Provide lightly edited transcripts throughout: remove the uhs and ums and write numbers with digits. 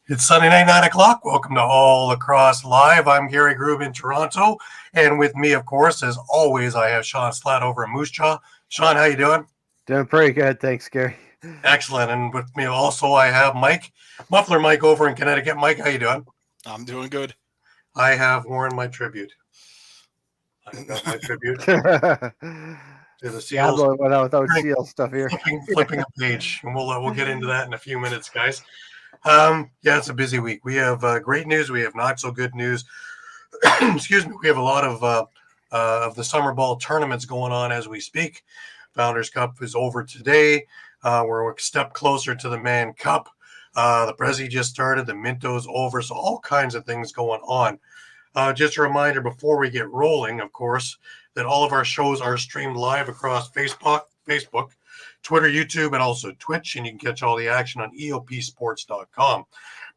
It's Sunday night, 9 o'clock. Welcome to All Lacrosse Live. I'm Gary Groob in Toronto. And with me, of course, as always, I have Shawn Slaght over in Moose Jaw. Shawn, how you doing? Doing pretty good. Thanks, Gary. Excellent. And with me also, I have Mike, Muffler Mike over in Connecticut. Mike, how you doing? I'm doing good. I have worn my tribute. I've got my tribute to the Seals. Yeah, without Seal stuff here. Flipping a page. And we'll get into that in a few minutes, guys. It's a busy week. We have great news. We have not so good news. Excuse me. We have a lot of the summer ball tournaments going on as we speak. Founders Cup is over today. We're a step closer to the Man Cup. The Prezzy just started. The Minto's over. So all kinds of things going on. Just a reminder before we get rolling, of course, that all of our shows are streamed live across Facebook, Twitter, YouTube, and also Twitch, and you can catch all the action on eopsports.com.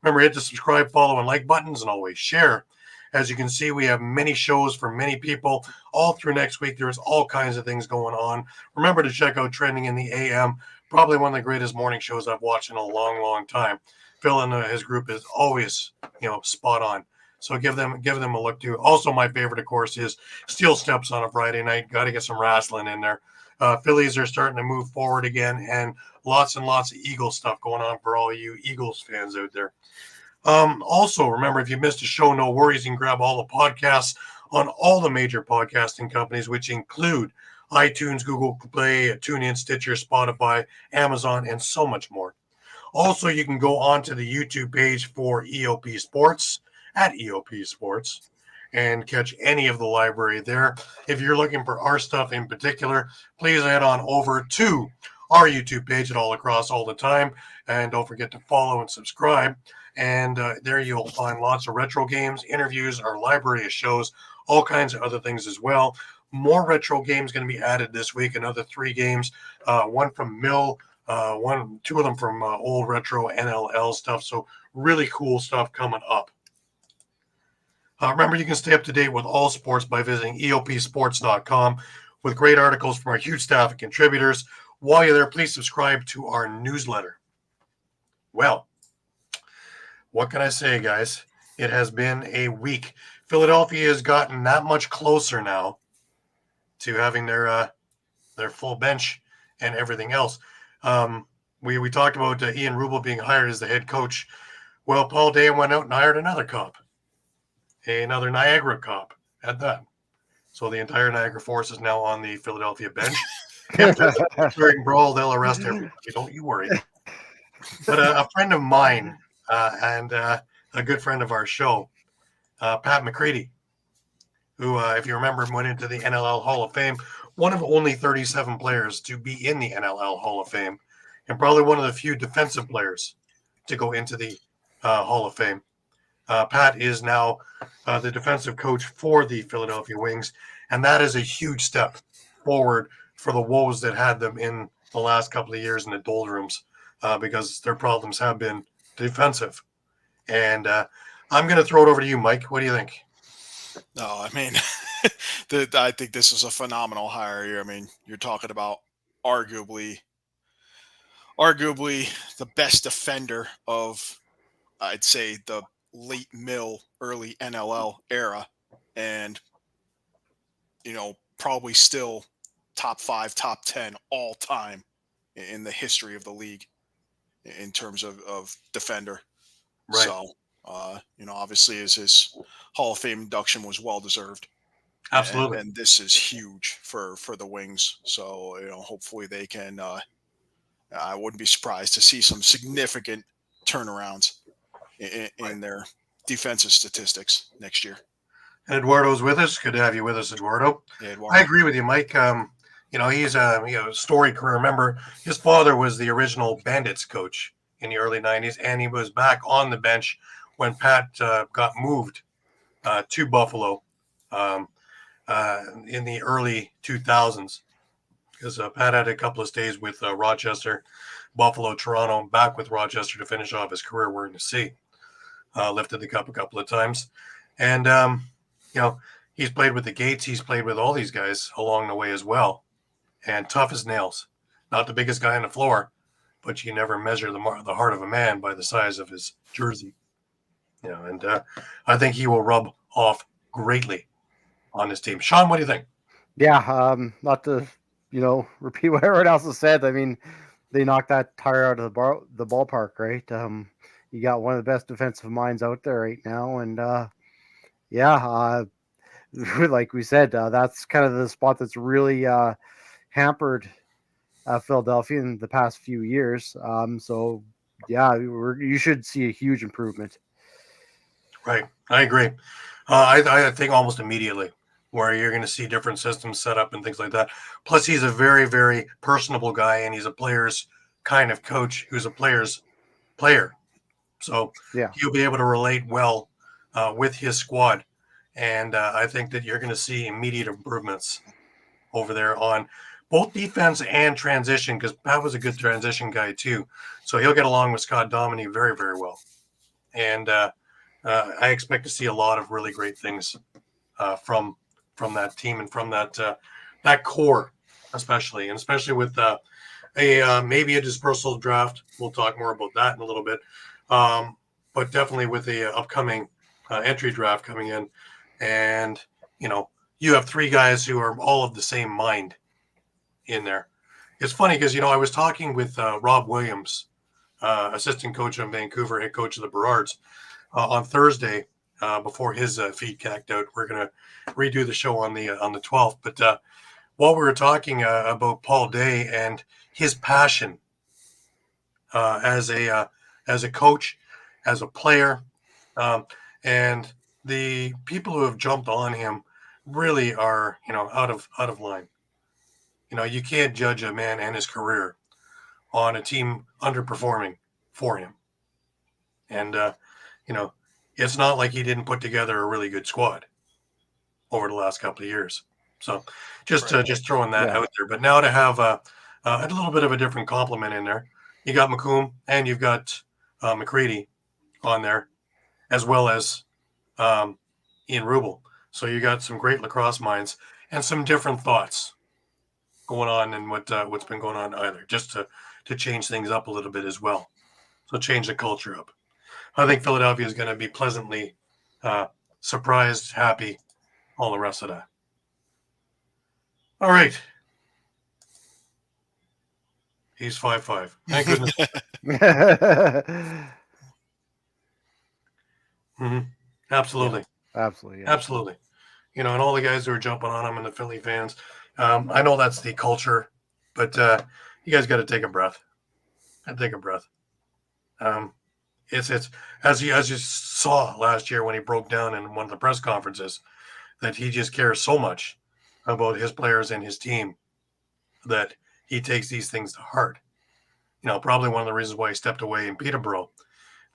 Remember, hit the subscribe, follow, and like buttons, and always share. As you can see, we have many shows for many people all through next week. There's all kinds of things going on. Remember to check out Trending in the AM, probably one of the greatest morning shows I've watched in a long, long time. Phil and his group is always, spot on. So give them a look too. Also, my favorite, of course, is Steel Steps on a Friday night. Got to get some wrestling in there. Phillies are starting to move forward again, and lots and lots of Eagles stuff going on for all you Eagles fans out there. Also, remember, if you missed a show, no worries. You can grab all the podcasts on all the major podcasting companies, which include iTunes, Google Play, TuneIn, Stitcher, Spotify, Amazon, and so much more. Also, you can go onto the YouTube page for EOP Sports at EOP Sports and catch any of the library there. If you're looking for our stuff in particular, please head on over to our YouTube page at All Across All the Time. And don't forget to follow and subscribe. And there you'll find lots of retro games, interviews, our library of shows, all kinds of other things as well. More retro games going to be added this week, another 3 games, one from Mill, 2 of them from old retro NLL stuff. So really cool stuff coming up. Remember, you can stay up to date with all sports by visiting eopsports.com with great articles from our huge staff of contributors. While you're there, please subscribe to our newsletter. Well, what can I say, guys? It has been a week. Philadelphia has gotten that much closer now to having their full bench and everything else. We talked about Ian Rubel being hired as the head coach. Well, Paul Day went out and hired another cop. Another Niagara cop at that. So the entire Niagara force is now on the Philadelphia bench. If there's a starting brawl, they'll arrest everybody. Don't you worry. But a friend of mine and a good friend of our show, Pat McCready, who, if you remember, went into the NLL Hall of Fame, one of only 37 players to be in the NLL Hall of Fame, and probably one of the few defensive players to go into the Hall of Fame. Pat is now the defensive coach for the Philadelphia Wings, and that is a huge step forward for the woes that had them in the last couple of years in the doldrums, because their problems have been defensive. And I'm going to throw it over to you, Mike. What do you think? No, I mean, I think this is a phenomenal hire here. I mean, you're talking about arguably the best defender of, I'd say, the late Mill, early NLL era, and probably still top 5, top 10 all time in the history of the league in terms of defender. Right. So, obviously his Hall of Fame induction was well deserved. Absolutely. And this is huge for the Wings. So, hopefully they can. I wouldn't be surprised to see some significant turnarounds in their defensive statistics next year. And Eduardo's with us. Good to have you with us, Eduardo. Yeah, I agree with you, Mike. He's a storied career. Remember, his father was the original Bandits coach in the early '90s, and he was back on the bench when Pat got moved to Buffalo in the early 2000s. Because Pat had a couple of stays with Rochester, Buffalo, Toronto, back with Rochester to finish off his career. We're in the sea. Lifted the cup a couple of times, and he's played with the Gates. He's played with all these guys along the way as well, and tough as nails. Not the biggest guy on the floor, but you never measure the heart of a man by the size of his jersey. And I think he will rub off greatly on his team. Shawn, what do you think? Yeah, not to repeat what everyone else has said. I mean, they knocked that tire out of the ballpark, right? You got one of the best defensive minds out there right now, and like we said, that's kind of the spot that's really hampered Philadelphia in the past few years. So yeah, you should see a huge improvement. Right, I agree. I think almost immediately, where you're going to see different systems set up and things like that. Plus, he's a very, very personable guy, and he's a player's kind of coach who's a player's player. So yeah, he'll be able to relate well with his squad. And I think that you're going to see immediate improvements over there on both defense and transition, because Pat was a good transition guy too. So he'll get along with Scott Dominy very, very well. And I expect to see a lot of really great things from that team and from that core, especially with maybe a dispersal draft. We'll talk more about that in a little bit, but definitely with the upcoming entry draft coming in, and you have 3 guys who are all of the same mind in there. It's funny because I was talking with Rob Williams, assistant coach in Vancouver, head coach of the Burrards, on Thursday before his feet cacked out. We're gonna redo the show on the 12th, but while we were talking about Paul Day and his passion as a coach, as a player, and the people who have jumped on him really are out of line. You can't judge a man and his career on a team underperforming for him, and it's not like he didn't put together a really good squad over the last couple of years. So just throwing that out there. But now to have a little bit of a different complement in there, you got McComb and you've got McCready on there, as well as Ian Rubel. So you got some great lacrosse minds and some different thoughts going on in what's been going on either, just to change things up a little bit as well. So change the culture up. I think Philadelphia is going to be pleasantly surprised, happy, all the rest of that. All right. He's 5'5". Thank goodness. Mm-hmm. Absolutely. Yeah, absolutely. Yeah. Absolutely. And all the guys who are jumping on him and the Philly fans. I know that's the culture, but you guys got to take a breath. Take a breath. It's as you saw last year when he broke down in one of the press conferences, that he just cares so much about his players and his team that he takes these things to heart. Probably one of the reasons why he stepped away in Peterborough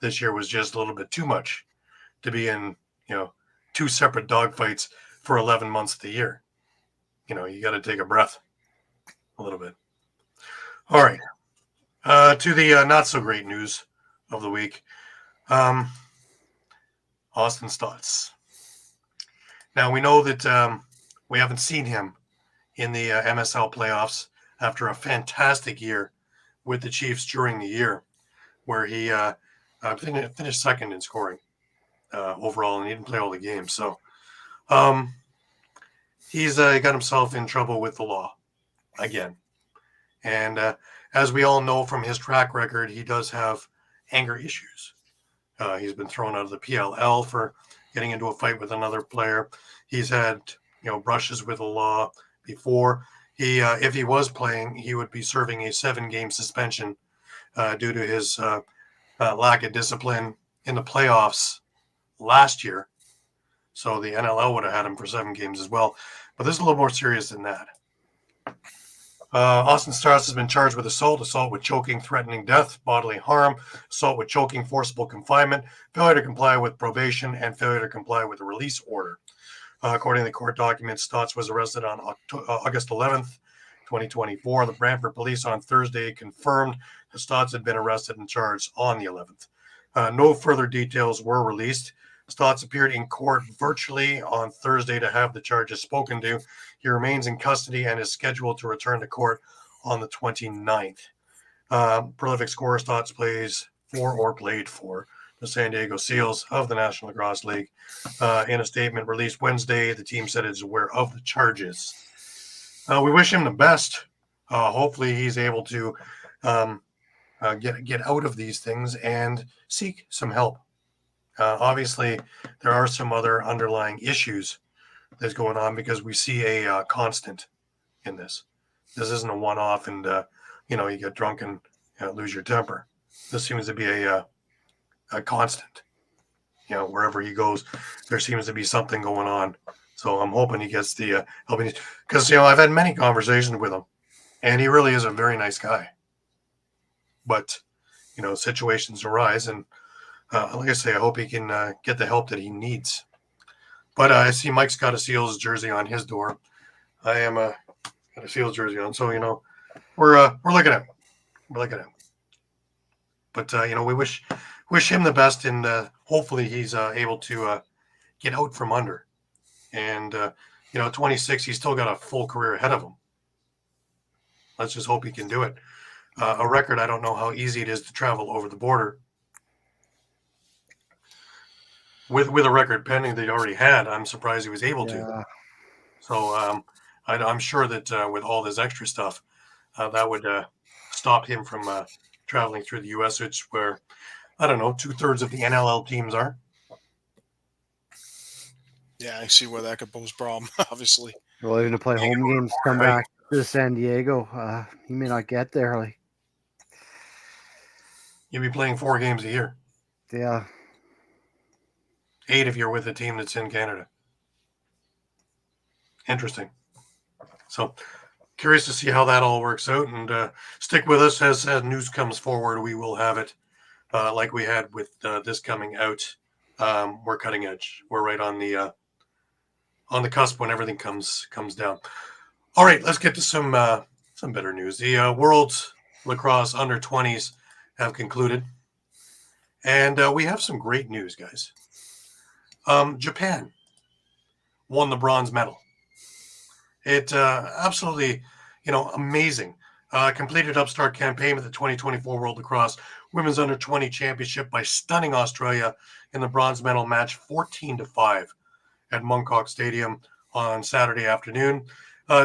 this year was just a little bit too much to be in, 2 separate dogfights for 11 months of the year. You got to take a breath a little bit. All right. To the not so great news of the week. Austin Stotts. Now we know that we haven't seen him in the MSL playoffs after a fantastic year with the Chiefs during the year, where he finished second in scoring overall, and he didn't play all the games. So he's got himself in trouble with the law. again. And as we all know from his track record, he does have anger issues. He's been thrown out of the PLL for getting into a fight with another player. He's had, brushes with the law before. If he was playing, he would be serving a 7-game suspension due to his lack of discipline in the playoffs last year. So the NLL would have had him for 7 games as well. But this is a little more serious than that. Austin Stars has been charged with assault with choking, threatening death, bodily harm, assault with choking, forcible confinement, failure to comply with probation, and failure to comply with a release order. According to the court documents, Stotts was arrested on August 11th, 2024. The Brantford police on Thursday confirmed that Stotts had been arrested and charged on the 11th. No further details were released. Stotts appeared in court virtually on Thursday to have the charges spoken to. He remains in custody and is scheduled to return to court on the 29th. Prolific scorer Stotts played for the San Diego Seals of the National Lacrosse League. In a statement released Wednesday, the team said it is aware of the charges. We wish him the best. Hopefully he's able to get out of these things and seek some help. Obviously, there are some other underlying issues that's going on because we see a constant in this. This isn't a one-off and, you get drunk and lose your temper. This seems to be a constant. Wherever he goes, there seems to be something going on. So I'm hoping he gets the help. Because, I've had many conversations with him, and he really is a very nice guy. But, situations arise, and like I say, I hope he can get the help that he needs. But I see Mike's got a Seals jersey on his door. I am got a Seals jersey on, so we're looking at him. We're looking at him. But we wish him the best, and hopefully he's able to get out from under. And 26, he's still got a full career ahead of him. Let's just hope he can do it. A record, I don't know how easy it is to travel over the border. With a record pending that he already had, I'm surprised he was able to. So I'm sure that with all this extra stuff, that would stop him from traveling through the U.S., which where, I don't know, 2/3 of the NLL teams are. Yeah, I see where that could pose a problem, obviously. Well, even to play home games, come back to San Diego, he may not get there. You'll be playing 4 games a year. Yeah. 8 if you're with a team that's in Canada. Interesting. So curious to see how that all works out, and stick with us as news comes forward. We will have it like we had with this coming out. We're cutting edge. We're right on the cusp when everything comes down. All right, let's get to some better news. The World Lacrosse Under 20s have concluded, and we have some great news, guys. Japan won the bronze medal. It absolutely, amazing. Completed upstart campaign with the 2024 World Lacrosse Women's Under 20 Championship by stunning Australia in the bronze medal match 14-5 at Mongkok Stadium on Saturday afternoon.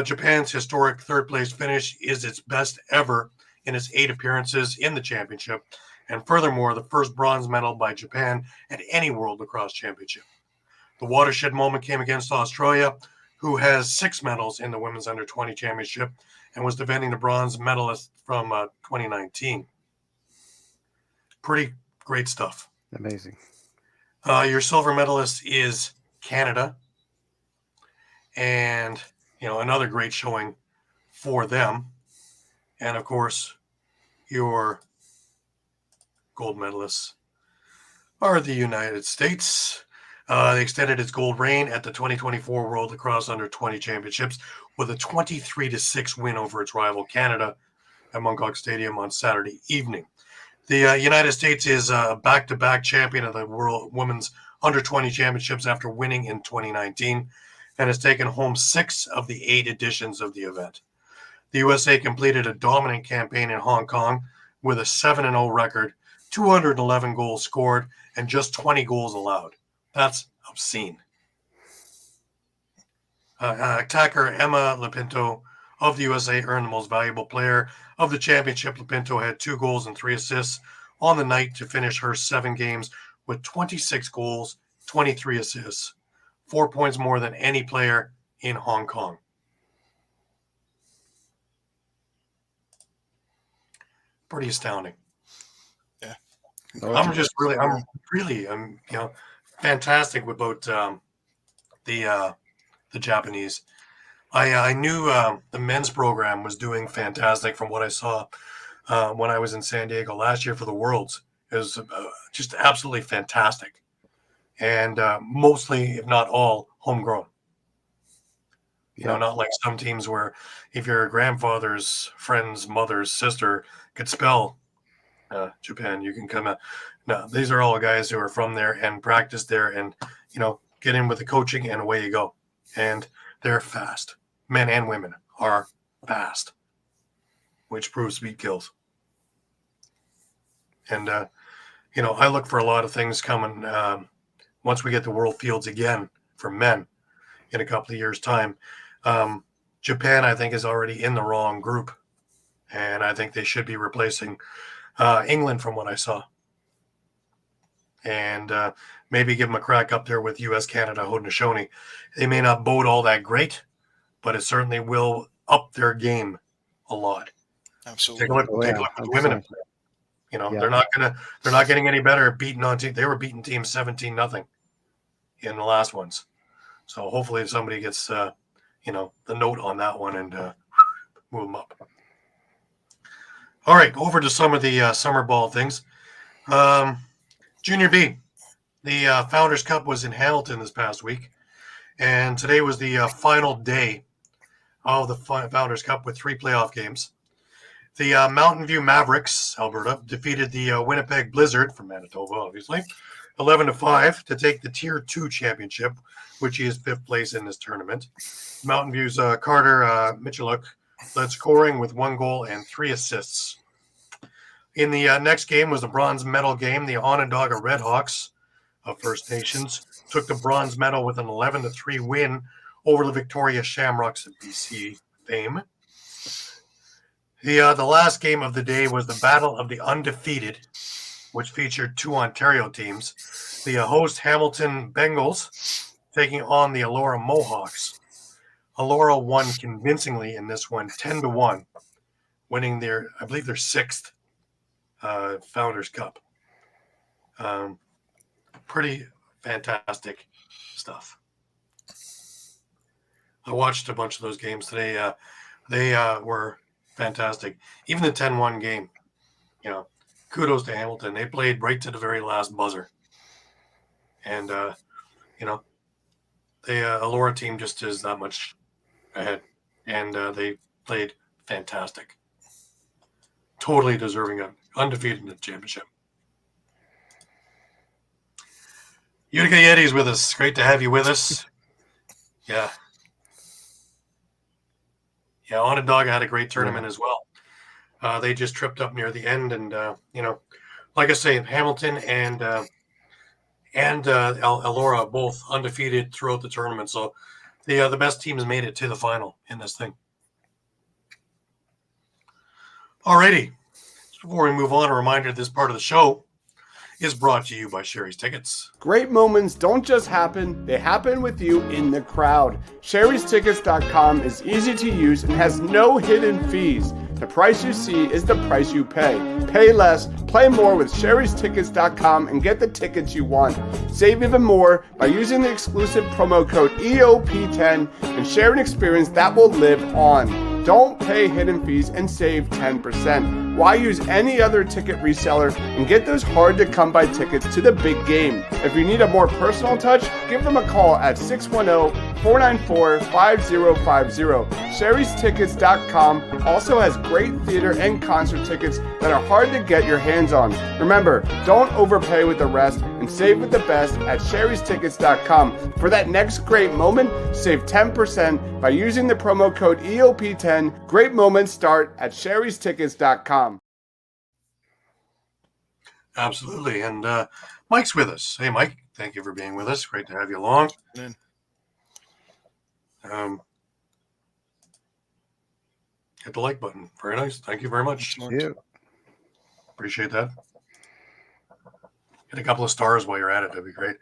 Japan's historic third-place finish is its best ever in its 8 appearances in the championship, and furthermore, the first bronze medal by Japan at any World Lacrosse Championship. The watershed moment came against Australia, who has 6 medals in the Women's Under 20 Championship and was defending the bronze medalist from 2019. Pretty great stuff. Amazing. Your silver medalist is Canada, and another great showing for them. And of course, your gold medalists are the United States. They extended its gold reign at the 2024 World Lacrosse Under 20 Championships with a 23-6 win over its rival Canada at Mongkok Stadium on Saturday evening. The United States is a back-to-back champion of the World Women's Under 20 Championships after winning in 2019 and has taken home 6 of the 8 editions of the event. The USA completed a dominant campaign in Hong Kong with a 7-0 record, 211 goals scored, and just 20 goals allowed. That's obscene. Attacker Emma Lipinto of the USA earned the most valuable player of the championship. Pinto had 2 goals and 3 assists on the night to finish her 7 games with 26 goals, 23 assists, 4 points more than any player in Hong Kong. Pretty astounding. Yeah. I'm fantastic about the Japanese. I knew the men's program was doing fantastic from what I saw when I was in San Diego last year for the Worlds. It was just absolutely fantastic, and mostly, if not all, homegrown. You know, not like some teams where if your grandfather's friend's mother's sister could spell Japan, you can come out. No, these are all guys who are from there and practice there and, get in with the coaching and away you go. And they're fast. Men and women are fast, which proves speed kills. And, I look for a lot of things coming once we get the World Fields again for men in a couple of years' time. Japan, I think, is already in the wrong group. And I think they should be replacing England from what I saw. And maybe give them a crack up there with U.S., Canada, Haudenosaunee. They may not bode all that great, but it certainly will up their game a lot. Absolutely. Take a look at the women. They're not getting any better at beating on teams. They were beating teams 17-0 in the last ones. So hopefully somebody gets the note on that one and move them up. All right, over to some of the summer ball things. Junior B, the Founders Cup was in Hamilton this past week, and today was the final day of the Founders Cup with 3 playoff games. The Mountain View Mavericks, Alberta, defeated the Winnipeg Blizzard from Manitoba, obviously, 11-5 to take the Tier 2 championship, which is 5th place in this tournament. Mountain View's Carter Michaluk led scoring with 1 goal and 3 assists. In the next game was the bronze medal game. The Onondaga Redhawks of First Nations took the bronze medal with an 11-3 win over the Victoria Shamrocks of BC fame. The last game of the day was the Battle of the Undefeated, which featured 2 Ontario teams. The host Hamilton Bengals taking on the Elora Mohawks. Elora won convincingly in this one, 10-1, winning their 6th Founders Cup. Pretty fantastic stuff. I watched a bunch of those games today. They were fantastic. Even the 10-1 game, kudos to Hamilton. They played right to the very last buzzer. And, the Elora team just is that much ahead. And they played fantastic. Totally deserving of undefeated in the championship. Utica Yeti's with us. Great to have you with us. Yeah. Yeah, Onondaga had a great tournament as well. They just tripped up near the end, and like I say, Hamilton and Elora both undefeated throughout the tournament. So the best teams made it to the final in this thing. Alrighty. Before we move on, a reminder this part of the show is brought to you by Sherry's Tickets. Great moments don't just happen, they happen with you in the crowd. Sherry'sTickets.com is easy to use and has no hidden fees. The price you see is the price you pay. Pay less, play more with Sherry'sTickets.com and get the tickets you want. Save even more by using the exclusive promo code EOP10 and share an experience that will live on. Don't pay hidden fees and save 10%. Why use any other ticket reseller and get those hard-to-come-by tickets to the big game? If you need a more personal touch, give them a call at 610-494-5050. Sherry'sTickets.com also has great theater and concert tickets that are hard to get your hands on. Remember, don't overpay with the rest and save with the best at Sherry'sTickets.com. For that next great moment, save 10% by using the promo code EOP10. Great moments start at Sherry'sTickets.com. Absolutely. And Mike's with us. Hey, Mike, thank you for being with us. Great to have you along. Hit the like button. Very nice. Thank you very much. Yeah. Appreciate that. Get a couple of stars while you're at it. That'd be great.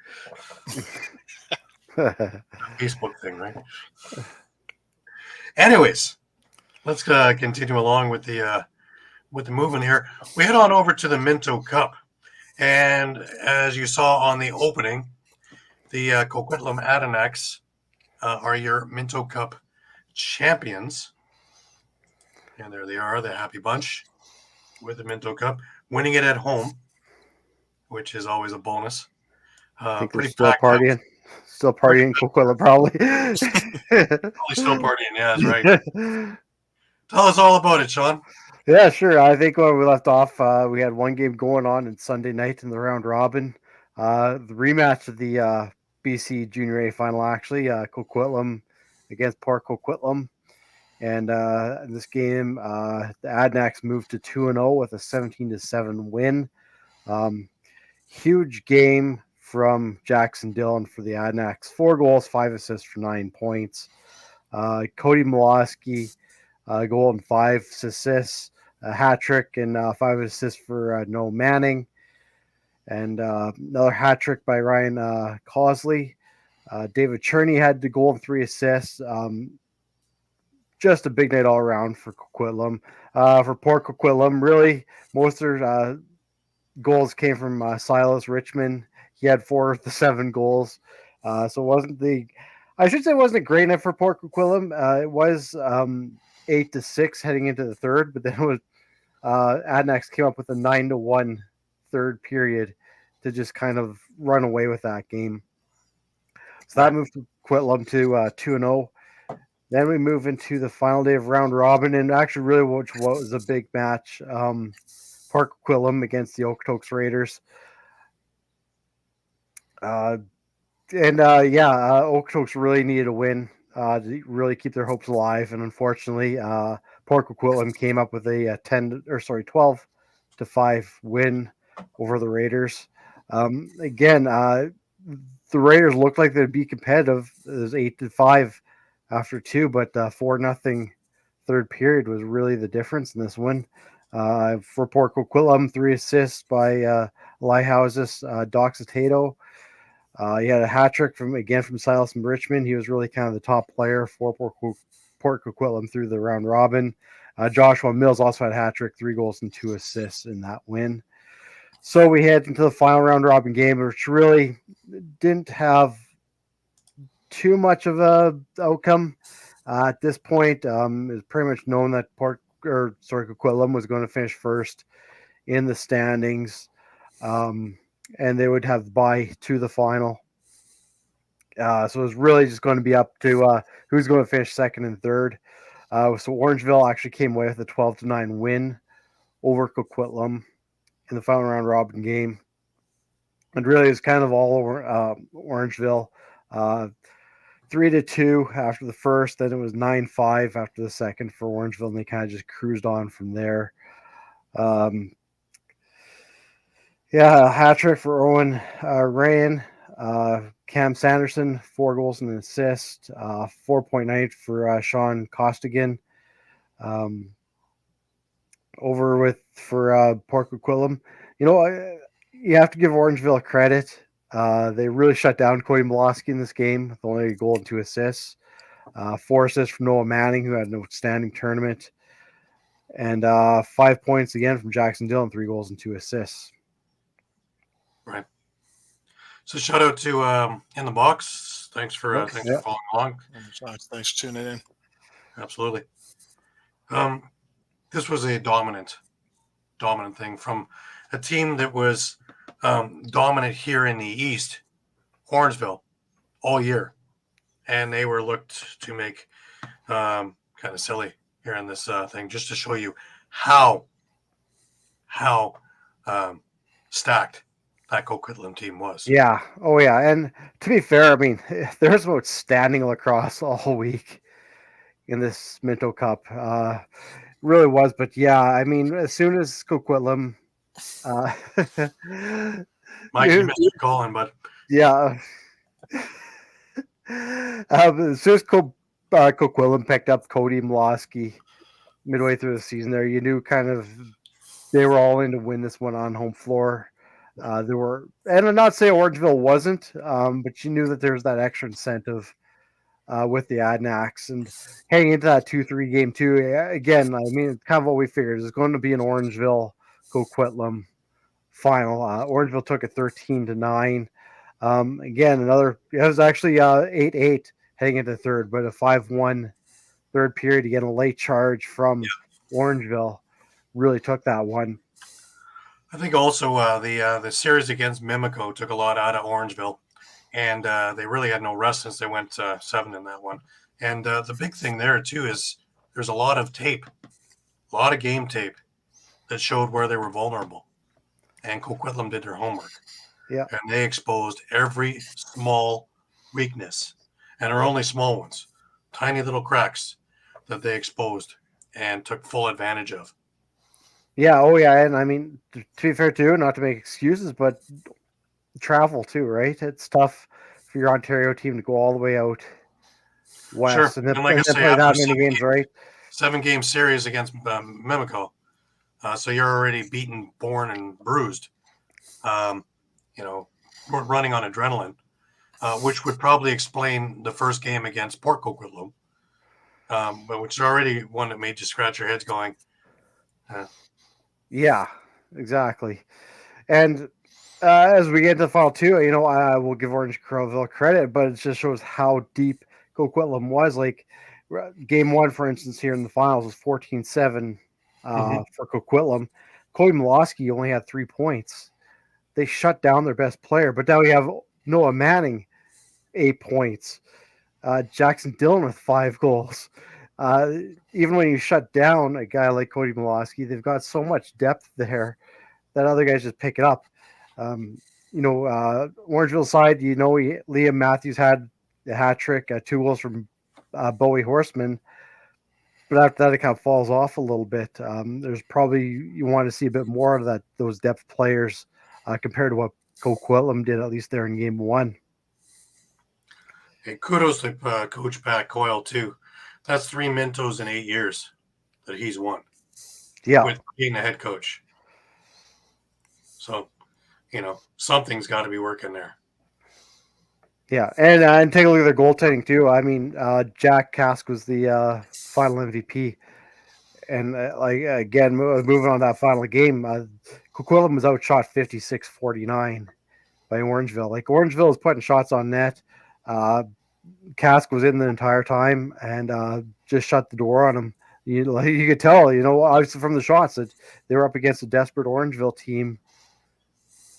Facebook thing, right? Anyways, let's continue along with the movement here. We head on over to the Minto Cup, and as you saw on the opening, the Coquitlam Adanacs are your Minto Cup champions, and there they are, the happy bunch with the Minto Cup, winning it at home, which is always a bonus. I think they're Pretty still packed partying. house. Still partying, Coquitlam, probably. Probably still partying. Yeah, that's right. Tell us all about it, Shawn. Yeah, sure. I think when we left off, we had one game going on Sunday night in the round robin. The rematch of the BC Junior A final, actually, Coquitlam against Port Coquitlam. And in this game, the Adanacs moved to 2-0 with a 17-7 win. Huge game from Jackson Dillon for the Adanacs. 4 goals, 5 assists for 9 points. Cody Mlowski, goal and 5 assists, a hat trick and 5 assists for Noah Manning. And another hat trick by Ryan Cosley. David Cherney had the goal and 3 assists. Just a big night all around for Coquitlam. For Port Coquitlam, really, most of their goals came from Silas Richmond. He had 4 of the 7 goals. So it wasn't it wasn't a great night for Port Coquitlam. It was 8-6 heading into the third, but then it was Adanacs came up with a 9-1 third period to just kind of run away with that game. So that moved Coquitlam to 2-0. Then we move into the final day of round robin, and actually, really, which was a big match. Port Coquitlam against the Okotoks Raiders. Okotoks really needed a win to really keep their hopes alive, and unfortunately, Port Coquitlam came up with a 12-5 win over the Raiders. The Raiders looked like they'd be competitive. It was 8-5 after 2, but 4-0 third period was really the difference in this one. For Port Coquitlam, 3 assists by Lighthouses, Doxa Tato. He had a hat trick from Silas and Richmond. He was really kind of the top player for Port Coquitlam through the round robin. Joshua Mills also had a hat trick, 3 goals and 2 assists in that win. So we head into the final round robin game, which really didn't have too much of a outcome. At this point, it was pretty much known that Coquitlam was going to finish first in the standings, and they would have the bye to the final. So it was really just going to be up to who's going to finish second and third. So Orangeville actually came away with a 12-9 win over Coquitlam in the final round robin game. And really, it's kind of all over Orangeville. 3-2 after the first, then it was 9-5 after the second for Orangeville, and they kind of just cruised on from there. A hat trick for Owen Rayan. Cam Sanderson, 4 goals and an assist. 4.9 for Sean Kostiuk. For Port Coquitlam. You have to give Orangeville credit. They really shut down Cody Mlowski in this game with only a goal and 2 assists. 4 assists from Noah Manning, who had an outstanding tournament. And 5 points again from Jackson Dillon, 3 goals and 2 assists. Right. So shout out to In the Box. Thanks for following along. Thanks for tuning in. Absolutely. This was a dominant thing from a team that was dominant here in the East, Orangeville, all year, and they were looked to make kind of silly here in this thing, just to show you how stacked that Coquitlam team was. Yeah. Oh, yeah. And to be fair, I mean, there's outstanding lacrosse all week in this Minto Cup. Really was. But yeah, I mean, as soon as Coquitlam. Mike, you missed your calling, but yeah. As soon as Coquitlam picked up Cody Mlowski midway through the season there. You knew kind of they were all in to win this one on home floor. There were, and I'm not saying Orangeville wasn't, but you knew that there was that extra incentive with the Adnax and heading into that 2-3 game too. Again, I mean, it's kind of what we figured. It's going to be an Orangeville Coquitlam final. Orangeville took it 13-9. Again, it was actually 8-8 heading into third, but a 5-1 third period to get a late charge from Orangeville really took that one. I think also the series against Mimico took a lot out of Orangeville, and they really had no rest since they went 7 in that one. And the big thing there too is there's a lot of tape, a lot of game tape that showed where they were vulnerable, and Coquitlam did their homework. Yeah, and they exposed every small weakness, and are only small ones, tiny little cracks that they exposed and took full advantage of. Yeah, oh yeah, and I mean, to be fair too, not to make excuses, but travel too, right? It's tough for your Ontario team to go all the way out west Sure, and then, and like I say, play that after many games, right? 7-game series against Mimico, so you're already beaten, born, and bruised. We're running on adrenaline, which would probably explain the first game against Port Coquitlam, but which is already one that made you scratch your heads going. Yeah, exactly. And as we get into the final two, I will give Orange Crowville credit, but it just shows how deep Coquitlam was. Like game one, for instance, here in the finals was 14-7 for Coquitlam. Cody Milosky only had 3 points. They shut down their best player, but now we have Noah Manning, 8 points. Jackson Dillon with 5 goals. Even when you shut down a guy like Cody Milosky, they've got so much depth there that other guys just pick it up. Orangeville side, Liam Matthews had a hat trick, 2 goals from Bowie Horseman. But after that, it kind of falls off a little bit. There's probably, you want to see a bit more of those depth players compared to what Coquitlam did, at least there in game one. Hey, kudos to Coach Pat Coyle, too. That's 3 Mintos in 8 years that he's won. Yeah. With being the head coach. So, something's got to be working there. Yeah, and take a look at their goaltending, too. I mean, Jack Kask was the final MVP. And, again, moving on to that final game, Coquitlam was outshot 56-49 by Orangeville. Like, Orangeville was putting shots on net. Kask was in the entire time and just shut the door on him. You could tell, obviously from the shots that they were up against a desperate Orangeville team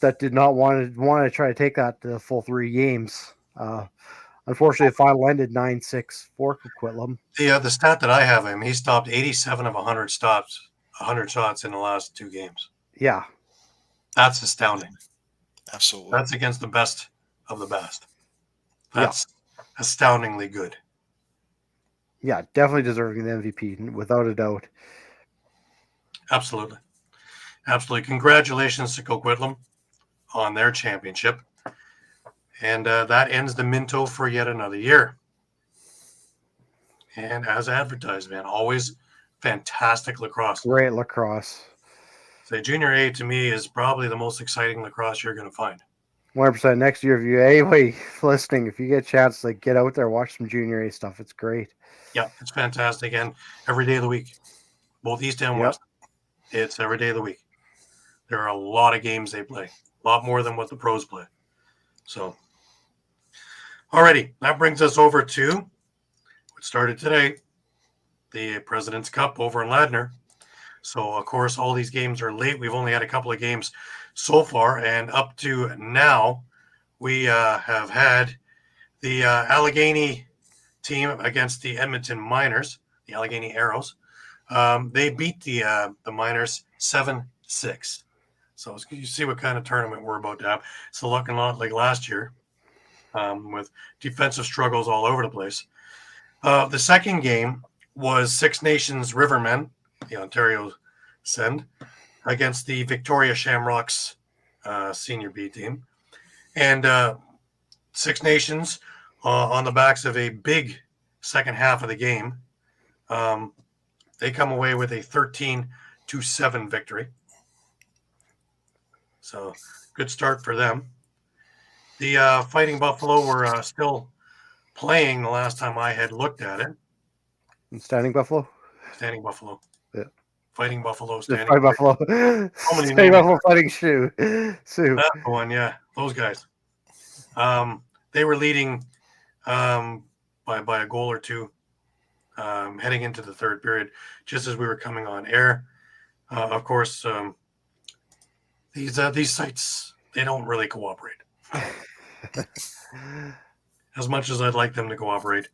that did not want to try to take that to the full 3 games. Unfortunately, the final ended 9-6 for Coquitlam. The stat that I have him, he stopped 87 of 100 shots in the last 2 games. Yeah. That's astounding. Absolutely. That's against the best of the best. That's astoundingly good. Yeah, definitely deserving the MVP, without a doubt. Absolutely. Absolutely. Congratulations to Coquitlam on their championship. And that ends the Minto for yet another year. And as advertised, man, always fantastic lacrosse. Great lacrosse. So junior A to me is probably the most exciting lacrosse you're going to find. 100% next year. If you anybody listening, if you get a chance, get out there, watch some junior A stuff. It's great. Yeah, it's fantastic. And every day of the week, both East and West, it's every day of the week. There are a lot of games they play, a lot more than what the pros play. So, alrighty, that brings us over to what started today, the President's Cup over in Ladner. So, of course, all these games are late. We've only had a couple of games so far, and up to now, we have had the Allegheny team against the Edmonton Miners, the Allegheny Arrows. They beat the Miners 7-6. So you see what kind of tournament we're about to have. It's looking a lot like last year, with defensive struggles all over the place. The second game was Six Nations Rivermen, the Ontario Send, against the Victoria Shamrocks Senior B team. And Six Nations, on the backs of a big second half of the game, They come away with a 13-7 victory. So good start for them. The Fighting Buffalo were still playing the last time I had looked at it. Standing Buffalo? Standing Buffalo. Yeah. Fighting Buffalo, Just Standing Fighting Buffalo. many Standing names? Buffalo Fighting Sioux. That's the one, yeah. Those guys. They were leading by a goal or two heading into the third period, just as we were coming on air. Of course, these sites, they don't really cooperate. As much as I'd like them to cooperate,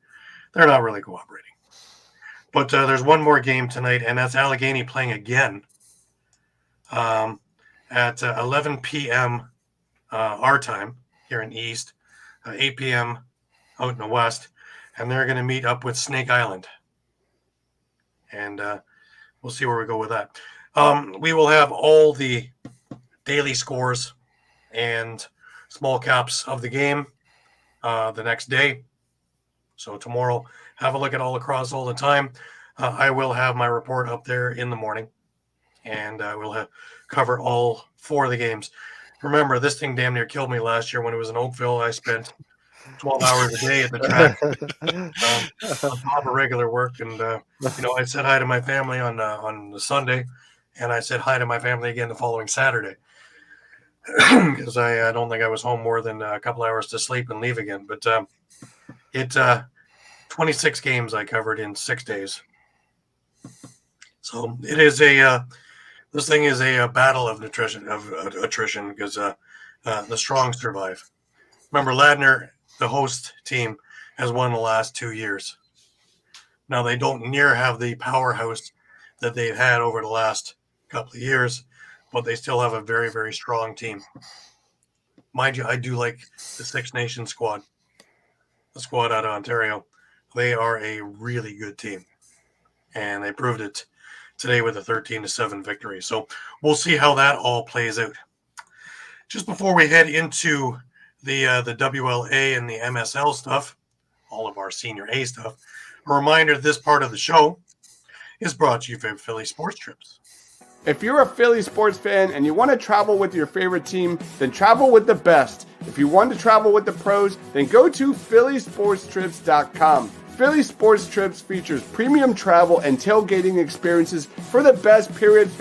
they're not really cooperating. But there's one more game tonight, and that's Allegheny playing again at 11 p.m. Our time here in the East, 8 p.m. out in the West, and they're going to meet up with Snake Island. And we'll see where we go with that. We will have all the daily scores and small caps of the game the next day. So tomorrow, have a look at all Lacrosse all the time. I will have my report up there in the morning, and we'll cover all 4 of the games. Remember, this thing damn near killed me last year when it was in Oakville. I spent 12 hours a day at the track on top of regular work. And, I said hi to my family on the Sunday, and I said hi to my family again the following Saturday because I don't think I was home more than a couple hours to sleep and leave again. But 26 games I covered in 6 days. So it is this thing is a battle of attrition because the strong survive. Remember, Ladner, the host team, has won the last 2 years. Now, they don't near have the powerhouse that they've had over the last couple of years, but they still have a very, very strong team. Mind you, I do like the Six Nations squad, the squad out of Ontario. They are a really good team, and they proved it today with a 13-7 victory. So we'll see how that all plays out. Just before we head into the WLA and the MSL stuff, all of our Senior A stuff, a reminder that this part of the show is brought to you by Philly Sports Trips. If you're a Philly sports fan and you want to travel with your favorite team, then travel with the best. If you want to travel with the pros, then go to phillysportstrips.com. Philly Sports Trips features premium travel and tailgating experiences for the best fans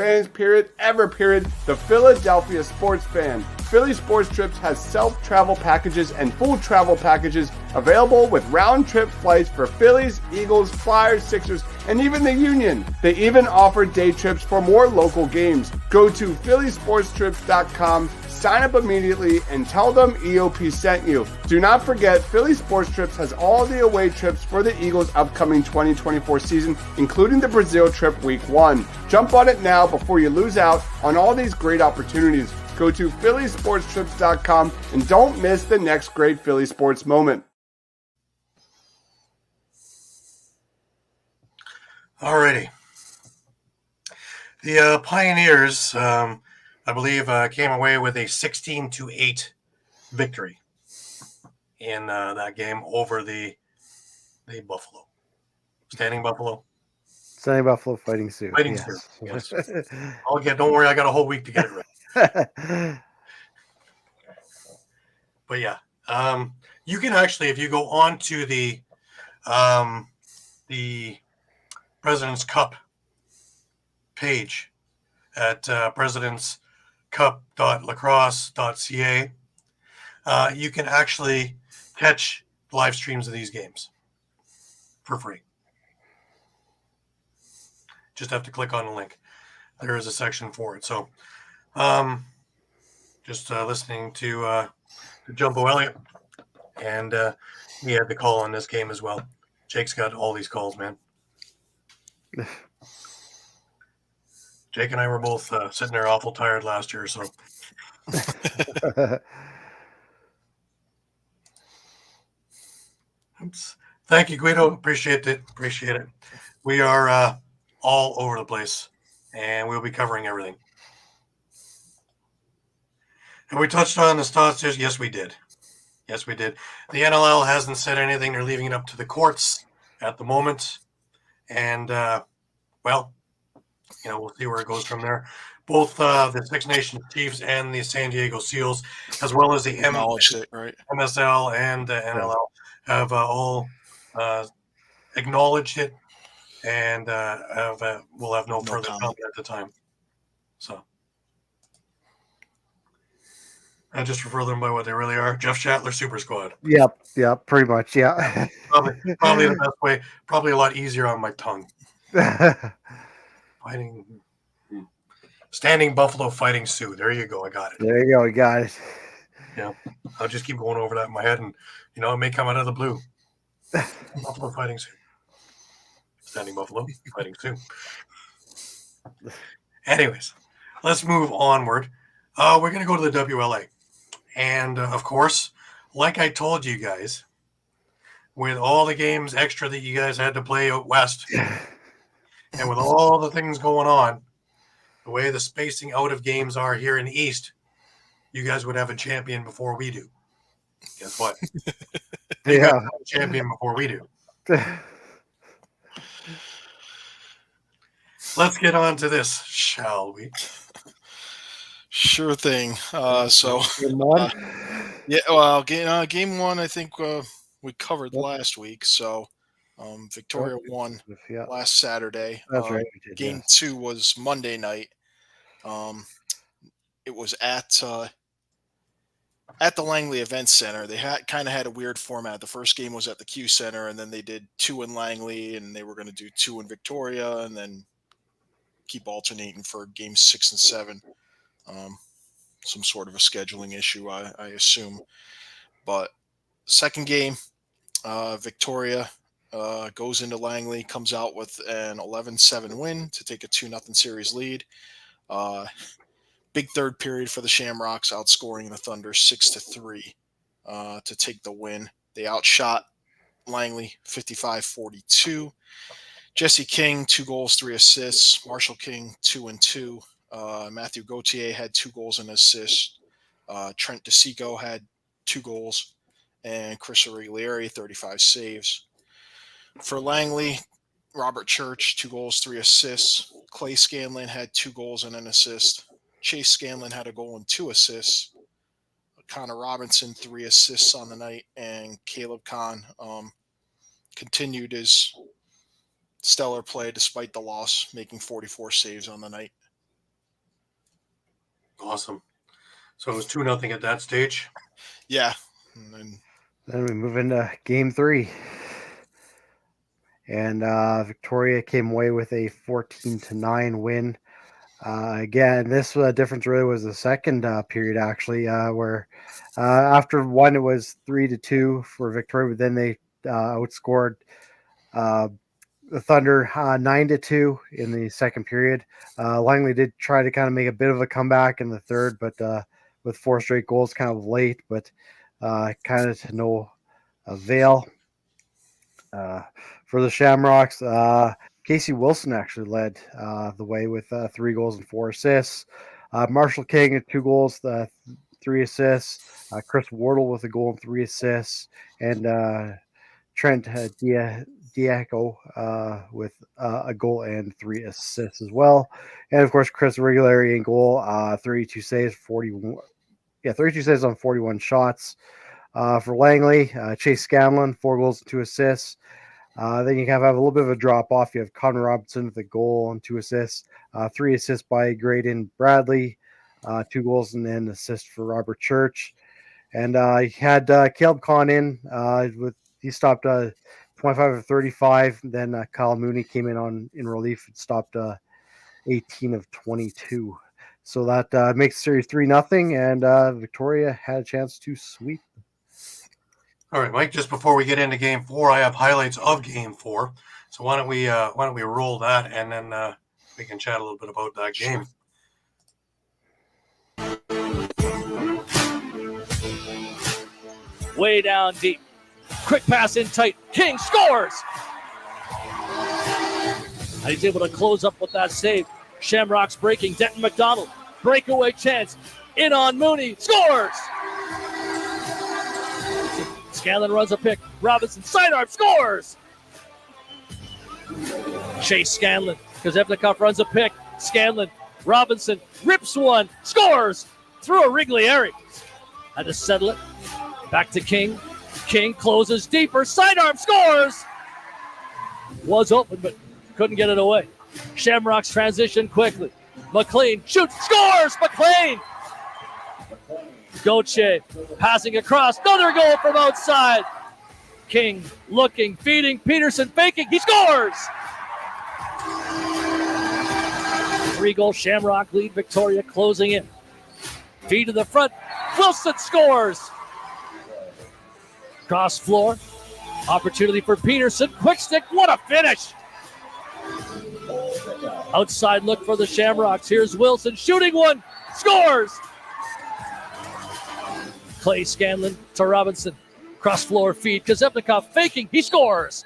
ever the Philadelphia sports fan. Philly Sports Trips has self-travel packages and full travel packages available with round-trip flights for Phillies, Eagles, Flyers, Sixers, and even the Union. They even offer day trips for more local games. Go to phillysportstrips.com, sign up immediately, and tell them EOP sent you. Do not forget, Philly Sports Trips has all the away trips for the Eagles' upcoming 2024 season, including the Brazil trip week 1. Jump on it now before you lose out on all these great opportunities. Go to phillysportstrips.com and don't miss the next great Philly sports moment. Alrighty. The Pioneers, I believe, came away with a 16-8 victory in that game over the Buffalo. Standing Buffalo. Standing Buffalo Fighting Sioux. Fighting Sioux. Yes. Don't worry, I got a whole week to get it right. But yeah, you can actually, if you go on to the President's Cup page at presidentscup.lacrosse.ca, you can actually catch live streams of these games for free. Just have to click on the link. There is a section for it. So just listening to Jumbo Elliott, and he had the call on this game as well. Jake's got all these calls, man. Jake and I were both sitting there awful tired last year, so. Oops. Thank you, Guido. Appreciate it. We are all over the place, and we'll be covering everything. And we touched on the stats. Yes, we did. The NLL hasn't said anything. They're leaving it up to the courts at the moment. And well, we'll see where it goes from there. Both the Six Nations Chiefs and the San Diego Seals, as well as the Acknowledged it, right? MSL and the NLL, have all acknowledged it, and will have no further comment at the time. So, and just refer them by what they really are: Jeff Shatler Super Squad. Yep, pretty much, yeah. Probably the best way. Probably a lot easier on my tongue. Standing Buffalo Fighting Sioux. There you go. I got it. There you go. You got it. Yeah, I'll just keep going over that in my head, and it may come out of the blue. Buffalo Fighting Sioux. Standing Buffalo Fighting Sioux. Anyways, let's move onward. We're going to go to the WLA. And, of course, like I told you guys, with all the games extra that you guys had to play out west, and with all the things going on, the way the spacing out of games are here in the East, you guys would have a champion before we do. Guess what? You guys have a champion before we do. Let's get on to this, shall we? Sure thing. Game one, I think we covered last week. So Victoria won last Saturday. That's right. Game two was Monday night. It was at the Langley Event Center. They kind of had a weird format. The first game was at the Q Center, and then they did 2 in Langley, and they were going to do 2 in Victoria, and then keep alternating for games 6 and 7. Some sort of a scheduling issue, I assume. But second game, Victoria goes into Langley, comes out with an 11-7 win to take a 2-0 series lead. Big third period for the Shamrocks, outscoring the Thunder 6-3 to take the win. They outshot Langley 55-42. Jesse King, 2 goals, 3 assists. Marshall King, 2 and 2. Matthew Gauthier had 2 goals and assists. Trent DeSico had 2 goals. And Chris Auriglieri, 35 saves. For Langley, Robert Church, 2 goals, 3 assists. Clay Scanlon had 2 goals and an assist. Chase Scanlon had a goal and 2 assists. Connor Robinson, 3 assists on the night. And Caleb Kahn continued his stellar play despite the loss, making 44 saves on the night. Awesome. So it was 2-0 at that stage. Yeah. Then we move into game 3. And Victoria came away with a 14-9 win. Again, this difference really was the second period, actually, where after one, it was 3-2 for Victoria, but then they outscored the Thunder 9-2 in the second period. Langley did try to kind of make a bit of a comeback in the third, but with 4 straight goals kind of late, but kind of to no avail. For the Shamrocks, Casey Wilson actually led the way with 3 goals and 4 assists. Marshall King at 2 goals, 3 assists. Chris Wardle with a goal and 3 assists. And Trent Diaco with a goal and 3 assists as well. And of course, Chris Auriglieri in goal, 32 saves, 32 saves on 41 shots. For Langley, Chase Scanlon, 4 goals and 2 assists. Then you have a little bit of a drop off. You have Connor Robinson with a goal and 2 assists. 3 assists by Graydon Bradley, 2 goals and an assist for Robert Church. And he had Caleb Kahn in he stopped 25 of 35. Then Kyle Mooney came in relief and stopped 18 of 22. So that makes the series 3-0, and Victoria had a chance to sweep. All right, Mike, just before we get into game 4, I have highlights of game 4. So why don't we roll that, and then we can chat a little bit about that game. Way down deep. Quick pass in tight. King scores! And he's able to close up with that save. Shamrocks breaking. Denton McDonald. Breakaway chance. In on Mooney. Scores! Scanlon runs a pick. Robinson sidearm scores! Chase Scanlon Kozevnikov runs a pick. Scanlon, Robinson rips one, scores through a Wrigley area. Had to settle it. Back to King. King closes deeper, sidearm, scores. Was open, but couldn't get it away. Shamrocks transition quickly. McLean shoots, scores. McLean. Gauthier passing across, another goal from outside. King looking, feeding, Peterson faking, he scores! 3-goal Shamrock lead, Victoria closing in. Feed to the front, Wilson scores! Cross floor, opportunity for Peterson, quick stick, what a finish! Outside look for the Shamrocks, here's Wilson shooting one, scores! Clay Scanlon to Robinson. Cross floor feed. Kozevnikov faking. He scores.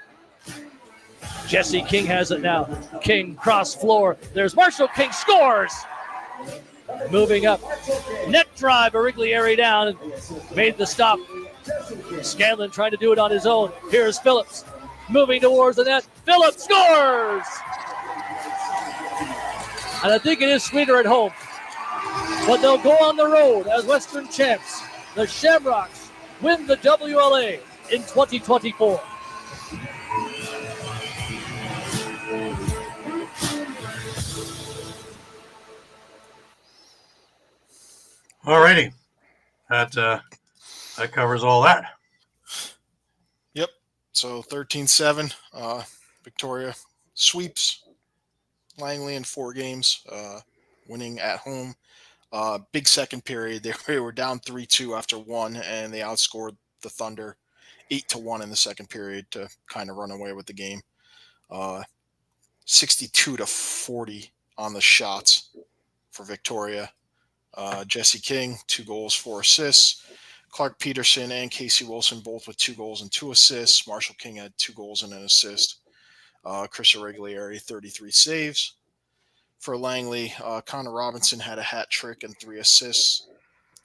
Jesse King has it now. King cross floor. There's Marshall King scores. Moving up. Net drive. Wrigley area down and made the stop. Scanlon trying to do it on his own. Here's Phillips. Moving towards the net. Phillips scores. And I think it is sweeter at home. But they'll go on the road as Western champs. The Shamrocks win the WLA in 2024. All righty. That covers all that. Yep. So 13-7. Victoria sweeps Langley in 4 games, winning at home. Big second period. They were down 3-2 after 1, and they outscored the Thunder 8-1 in the second period to kind of run away with the game. 62-40 on the shots for Victoria. Jesse King, 2 goals, 4 assists. Clark Peterson and Casey Wilson both with 2 goals and 2 assists. Marshall King had 2 goals and an assist. Chris Irregolari, 33 saves. For Langley, Connor Robinson had a hat trick and 3 assists.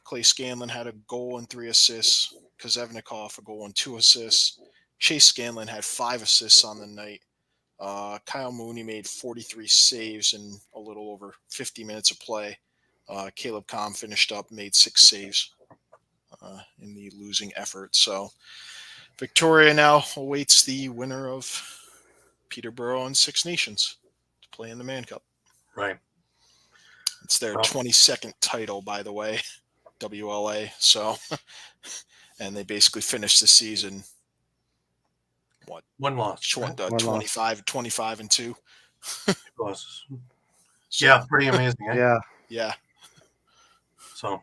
Clay Scanlon had a goal and 3 assists. Kozevnikov, a goal and 2 assists. Chase Scanlon had 5 assists on the night. Kyle Mooney made 43 saves in a little over 50 minutes of play. Caleb Comm finished up, made 6 saves in the losing effort. So Victoria now awaits the winner of Peterborough and Six Nations to play in the Mann Cup. Right. It's their 22nd title, by the way, WLA. So, and they basically finished the season, what? 1 loss. 25-2. Losses. Yeah, pretty amazing. Eh? Yeah. So,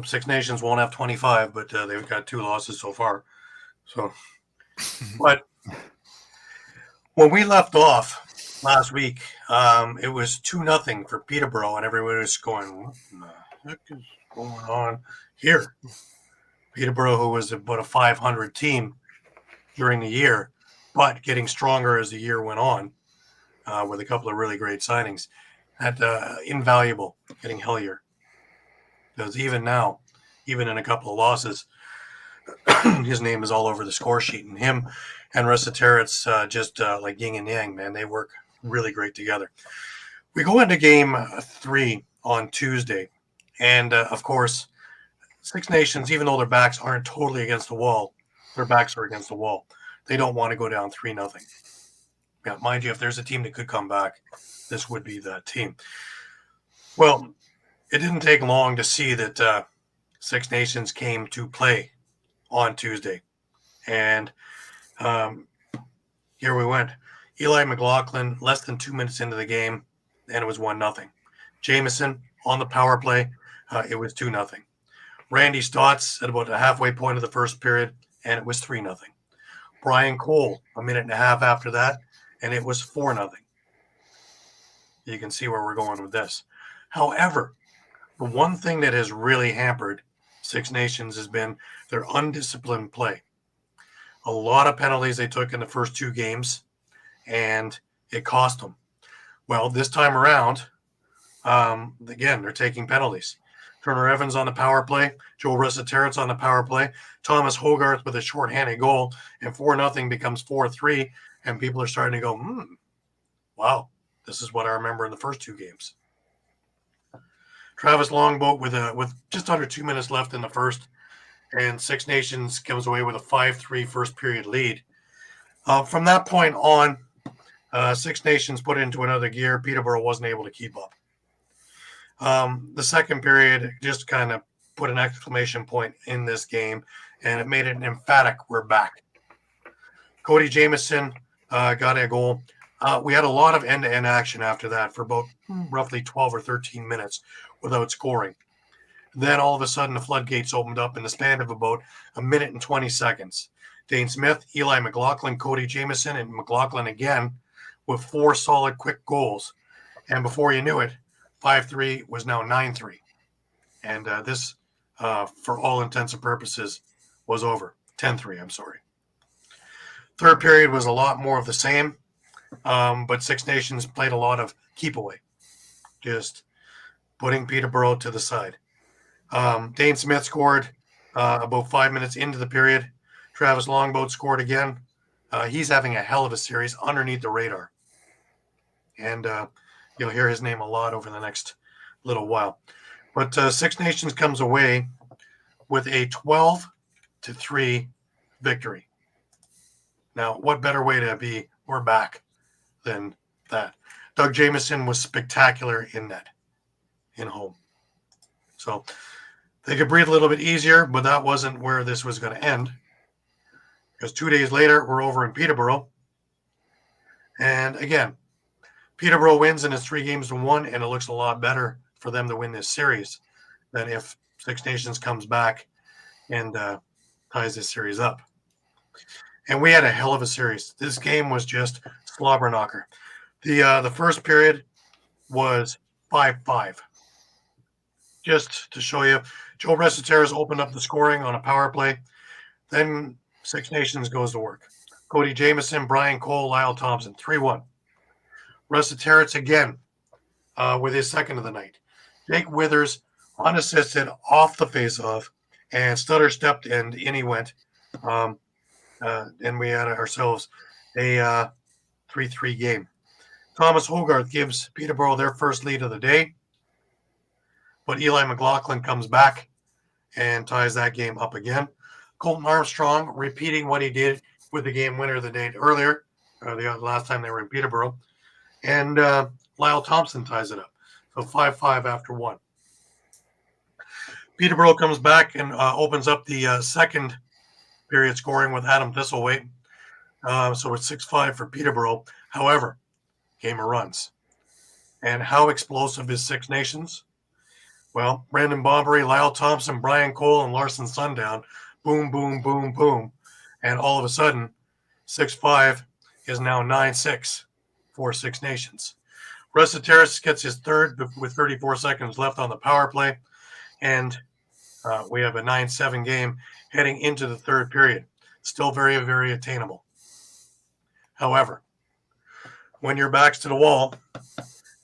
Six Nations won't have 25, but they've got 2 losses so far. So, but when we left off last week, it was 2-0 for Peterborough, and everybody was going, what the heck is going on here? Peterborough, who was about a 500 team during the year, but getting stronger as the year went on, with a couple of really great signings, had invaluable getting Hellier. Because even now, even in a couple of losses, his name is all over the score sheet, and him and Resetaritz just like yin and yang, man. They work really great together. We go into game 3 on Tuesday, and of course, Six Nations, even though their backs aren't totally against the wall, their backs are against the wall. They don't want to go down 3-0. Yeah, mind you, if there's a team that could come back, this would be that team. Well, it didn't take long to see that Six Nations came to play on Tuesday. And here we went. Eli McLaughlin, less than 2 minutes into the game, and it was 1-0. Jameson on the power play, it was 2-0. Randy Stotts at about the halfway point of the first period, and it was 3-0. Brian Cole, a minute and a half after that, and it was 4-0. You can see where we're going with this. However, the one thing that has really hampered Six Nations has been their undisciplined play. A lot of penalties they took in the first 2 games, and it cost them. Well, this time around, again, they're taking penalties. Turner Evans on the power play. Joe Resetarits on the power play. Thomas Hogarth with a shorthanded goal. And 4-0 becomes 4-3. And people are starting to go, wow, this is what I remember in the first two games. Travis Longboat with just under 2 minutes left in the first. And Six Nations comes away with a 5-3 first period lead. From that point on, Six Nations put it into another gear. Peterborough wasn't able to keep up. The second period just kind of put an exclamation point in this game, and it made it an emphatic we're back. Cody Jamieson got a goal. We had a lot of end-to-end action after that for about roughly 12 or 13 minutes without scoring. Then all of a sudden the floodgates opened up in the span of about a minute and 20 seconds. Dane Smith, Eli McLaughlin, Cody Jamieson, and McLaughlin again with 4 solid quick goals. And before you knew it, 5-3 was now 9-3. And this, for all intents and purposes, was over. 10-3, I'm sorry. Third period was a lot more of the same, but Six Nations played a lot of keep away, just putting Peterborough to the side. Dane Smith scored about 5 minutes into the period. Travis Longboat scored again. He's having a hell of a series underneath the radar. And you'll hear his name a lot over the next little while. But Six Nations comes away with a 12-3 victory. Now, what better way to be we're back than that? Doug Jamieson was spectacular in net, in home. So they could breathe a little bit easier, but that wasn't where this was going to end. Because 2 days later, we're over in Peterborough. And again, Peterborough wins and it's 3-1, and it looks a lot better for them to win this series than if Six Nations comes back and ties this series up. And we had a hell of a series. This game was just slobber knocker. The first period was 5-5. Just to show you, Joe Resetarits opened up the scoring on a power play. Then Six Nations goes to work. Cody Jamieson, Brian Cole, Lyle Thompson, 3-1. Resetarits again with his second of the night. Jake Withers, unassisted, off the face-off, and Stutter stepped and in he went. And we had ourselves a 3-3 game. Thomas Hogarth gives Peterborough their first lead of the day, but Eli McLaughlin comes back and ties that game up again. Colton Armstrong repeating what he did with the game winner the day earlier, the last time they were in Peterborough, and Lyle Thompson ties it up. So 5-5 after 1. Peterborough comes back and opens up the second period scoring with Adam Thistlethwaite. So it's 6-5 for Peterborough. However, game of runs. And how explosive is Six Nations? Well, Brandon Bombery, Lyle Thompson, Brian Cole, and Larson Sundown. Boom, boom, boom, boom. And all of a sudden, 6-5 is now 9-6 for Six Nations. Resetarits gets his third with 34 seconds left on the power play. And we have a 9-7 game heading into the third period. Still very, very attainable. However, when your back's to the wall,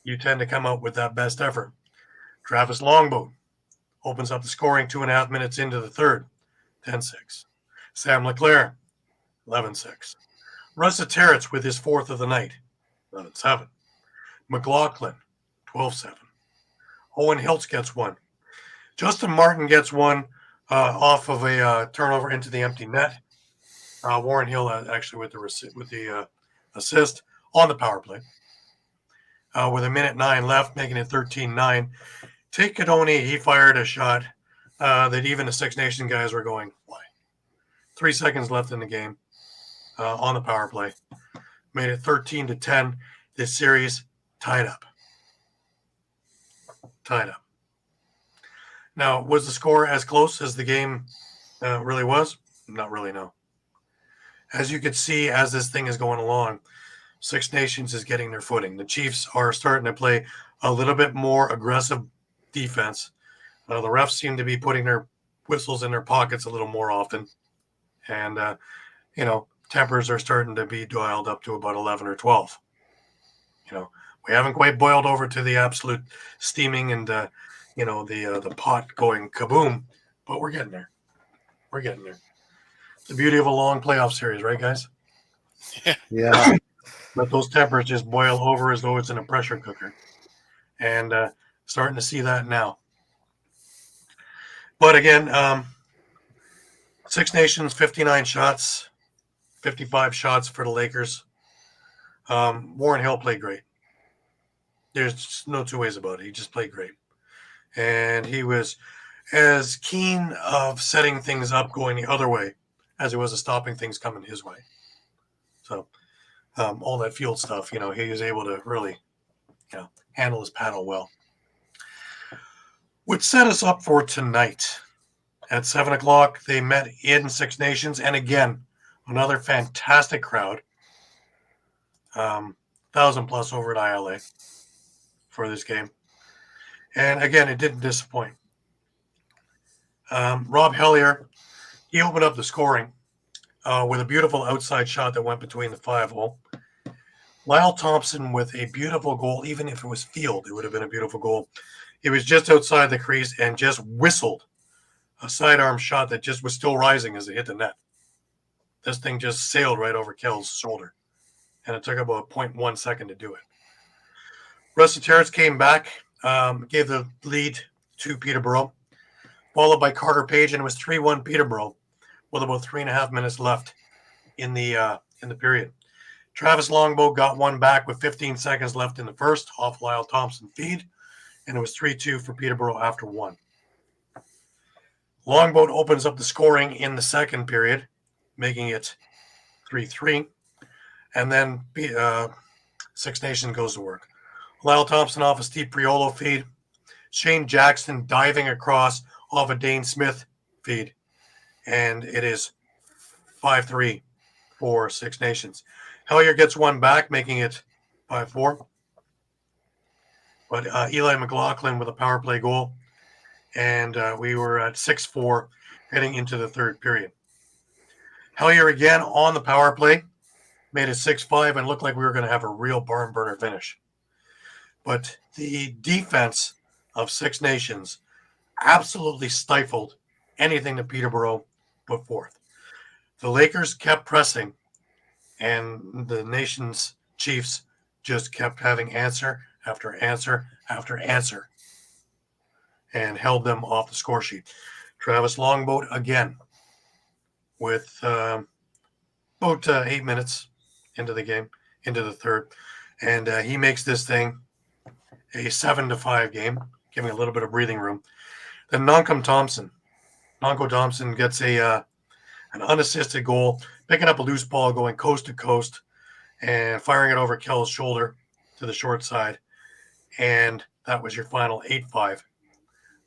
you tend to come out with that best effort. Travis Longboat opens up the scoring 2.5 minutes into the third, 10-6. Sam Leclerc, 11-6. Resetarits with his fourth of the night, 11-7. McLaughlin, 12-7. Owen Hiltz gets one. Justin Martin gets one off of a turnover into the empty net. Warren Hill actually with the assist on the power play. With 1:09 left, making it 13-9. Tate Cadoni, he fired a shot that even the Six Nation guys were going, why? 3 seconds left in the game on the power play. Made it 13-10. This series tied up. Now, was the score as close as the game really was? Not really, no. As you can see, as this thing is going along, Six Nations is getting their footing. The Chiefs are starting to play a little bit more aggressive defense. The refs seem to be putting their whistles in their pockets a little more often. And, tempers are starting to be dialed up to about 11 or 12. We haven't quite boiled over to the absolute steaming and the pot going kaboom, but we're getting there. We're getting there. The beauty of a long playoff series, right, guys? Yeah. Let those tempers just boil over as though it's in a pressure cooker. And starting to see that now. But again, Six Nations, 59 shots, 55 shots for the Lakers. Warren Hill played great. There's just no two ways about it. He just played great. And he was as keen of setting things up going the other way as he was of stopping things coming his way. So all that field stuff, he was able to really, handle his paddle well. Which set us up for tonight. At 7 o'clock, they met in Six Nations. And again, another fantastic crowd. 1,000 plus over at ILA for this game. And again, it didn't disappoint. Rob Hellier, he opened up the scoring with a beautiful outside shot that went between the 5-hole. Lyle Thompson with a beautiful goal. Even if it was field, it would have been a beautiful goal. He was just outside the crease and just whistled a sidearm shot that just was still rising as it hit the net. This thing just sailed right over Kell's shoulder, and it took about 0.1 second to do it. Rusty Terrace came back, gave the lead to Peterborough, followed by Carter Page, and it was 3-1 Peterborough with about 3.5 minutes left in the period. Travis Longboat got one back with 15 seconds left in the first off Lyle Thompson feed, and it was 3-2 for Peterborough after one. Longboat opens up the scoring in the second period, making it 3-3, and then Six Nations goes to work. Lyle Thompson off a Steve Priolo feed, Shane Jackson diving across off a Dane Smith feed, and it is 5-3 for Six Nations. Hellier gets one back, making it 5-4. But Eli McLaughlin with a power play goal, and we were at 6-4 heading into the third period. Hellier again on the power play, made it 6-5, and looked like we were going to have a real barn burner finish. But the defense of Six Nations absolutely stifled anything that Peterborough put forth. The Lakers kept pressing, and the nation's Chiefs just kept having answer after answer after answer and held them off the score sheet. Travis Longboat again with about 8 minutes into the game, into the third, and he makes this thing a 7-5 game, giving a little bit of breathing room. Then Nonco Thompson gets an unassisted goal, picking up a loose ball, going coast to coast, and firing it over Kell's shoulder to the short side. And that was your final 8-5.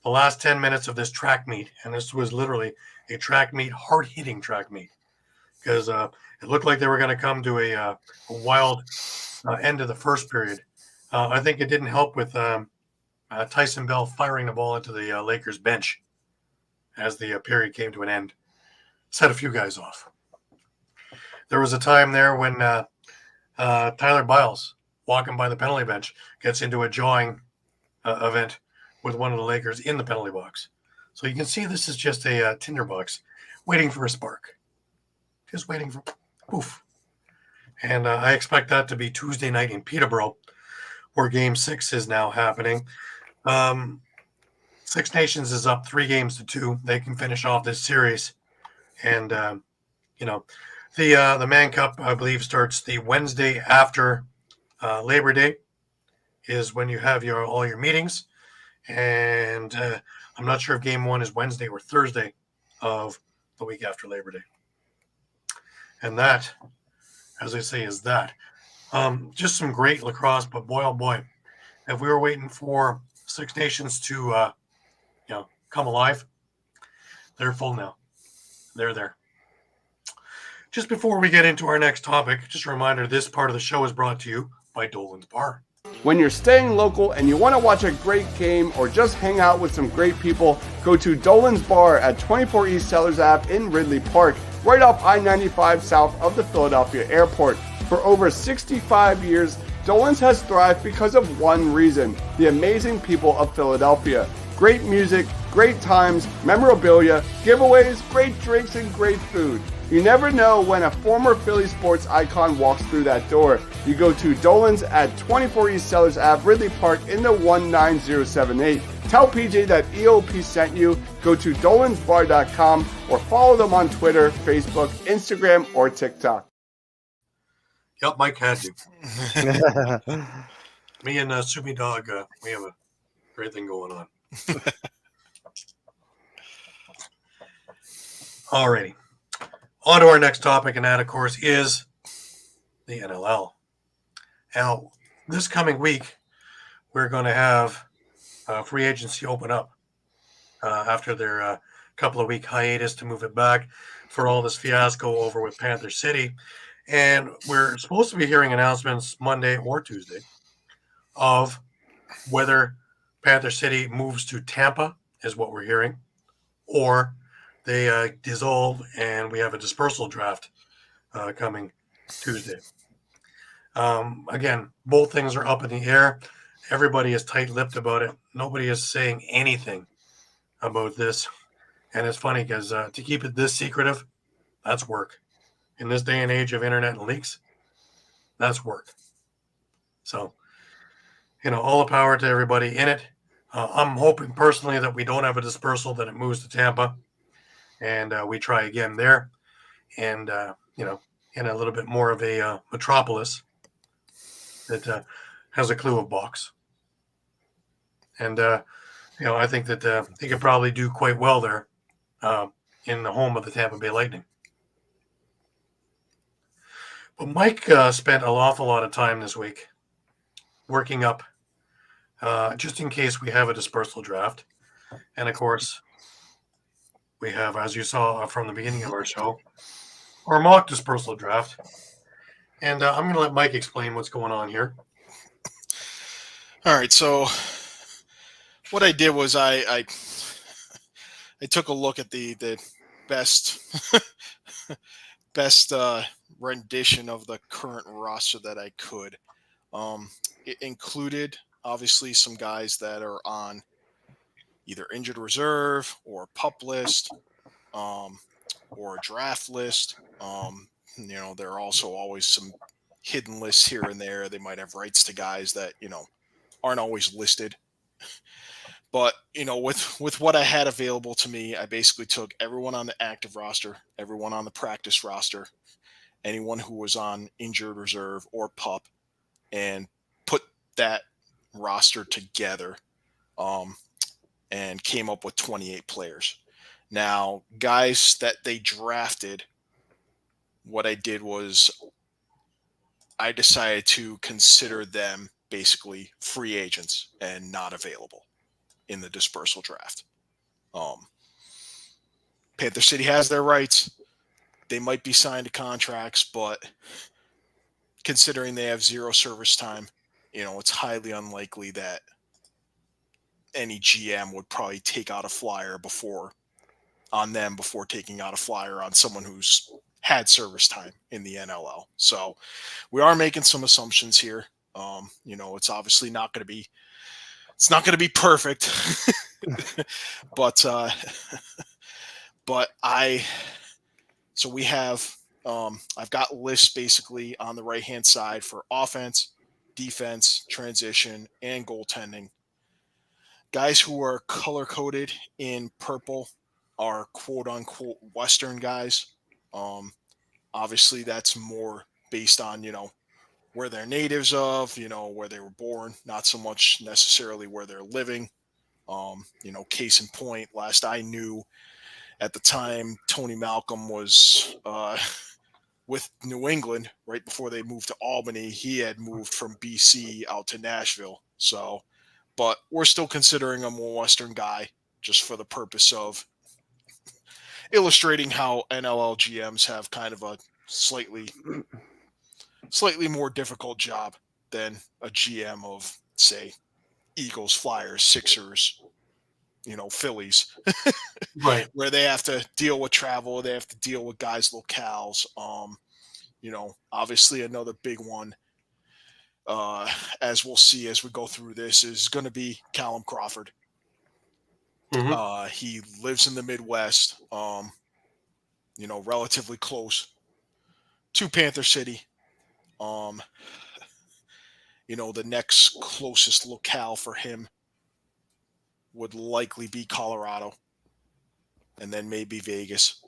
The last 10 minutes of this track meet, and this was literally a track meet, hard-hitting track meet, because it looked like they were going to come to a wild end of the first period. I think it didn't help with Tyson Bell firing the ball into the Lakers bench as the period came to an end. Set a few guys off. There was a time there when Tyler Biles, walking by the penalty bench, gets into a jawing event with one of the Lakers in the penalty box. So you can see this is just a tinderbox waiting for a spark. Just waiting for poof. And I expect that to be Tuesday night in Peterborough, where Game 6 is now happening. Six Nations is up 3-2. They can finish off this series. And, the Man Cup, I believe, starts the Wednesday after Labor Day is when you have all your meetings. And I'm not sure if Game 1 is Wednesday or Thursday of the week after Labor Day. And that, as I say, is that. Just some great lacrosse, but boy, oh boy, if we were waiting for Six Nations to, come alive, they're full now. They're there. Just before we get into our next topic, just a reminder, this part of the show is brought to you by Dolan's Bar. When you're staying local and you want to watch a great game or just hang out with some great people, go to Dolan's Bar at 24 East Sellers Ave in Ridley Park, right off I-95 south of the Philadelphia airport. For over 65 years, Dolan's has thrived because of one reason: the amazing people of Philadelphia. Great music, great times, memorabilia, giveaways, great drinks, and great food. You never know when a former Philly sports icon walks through that door. You go to Dolan's at 24 East Sellers Ave, Ridley Park in the 19078. Tell PJ that EOP sent you. Go to dolansbar.com or follow them on Twitter, Facebook, Instagram, or TikTok. Yep, Mike had to. Me and Sumi Dog, we have a great thing going on. Alrighty. On to our next topic, and that, of course, is the NLL. Now, this coming week, we're going to have free agency open up after their couple of week hiatus to move it back for all this fiasco over with Panther City. And we're supposed to be hearing announcements Monday or Tuesday of whether Panther City moves to Tampa, is what we're hearing, or they dissolve and we have a dispersal draft coming Tuesday. Again, both things are up in the air. Everybody is tight-lipped about it. Nobody is saying anything about this. And it's funny because to keep it this secretive, that's work. In this day and age of internet and leaks, that's work. So, all the power to everybody in it. I'm hoping personally that we don't have a dispersal, that it moves to Tampa, and we try again there. And, in a little bit more of a metropolis that has a clue of box. And, I think that they could probably do quite well there in the home of the Tampa Bay Lightning. But Mike spent an awful lot of time this week working up, just in case we have a dispersal draft. And, of course, we have, as you saw from the beginning of our show, our mock dispersal draft. And I'm going to let Mike explain what's going on here. All right, so what I did was I took a look at the best rendition of the current roster that I could. It included obviously some guys that are on either injured reserve or pup list, or a draft list. There are also always some hidden lists here and there. They might have rights to guys that aren't always listed. But, with what I had available to me, I basically took everyone on the active roster, everyone on the practice roster, anyone who was on injured reserve or pup, and put that roster together and came up with 28 players. Now, guys that they drafted, what I did was I decided to consider them basically free agents and not available in the dispersal draft. Panther City has their rights. They might be signed to contracts, but considering they have zero service time, it's highly unlikely that any GM would probably take out a flyer before taking out a flyer on someone who's had service time in the NLL. So we are making some assumptions here. It's obviously not going to be perfect, but we have, I've got lists basically on the right-hand side for offense, defense, transition, and goaltending. Guys who are color-coded in purple are quote-unquote Western guys. Obviously, that's more based on, where they're natives of, where they were born, not so much necessarily where they're living. Case in point, last I knew at the time, Tony Malcolm was with New England right before they moved to Albany. He had moved from BC out to Nashville. So, but we're still considering him a Western guy just for the purpose of illustrating how NLL GMs have kind of a slightly more difficult job than a GM of, say, Eagles, Flyers, Sixers, Phillies, Right. where they have to deal with travel. They have to deal with guys' locales. Obviously another big one, as we'll see as we go through this, is going to be Callum Crawford. He lives in the Midwest, relatively close to Panther City. The next closest locale for him would likely be Colorado and then maybe Vegas.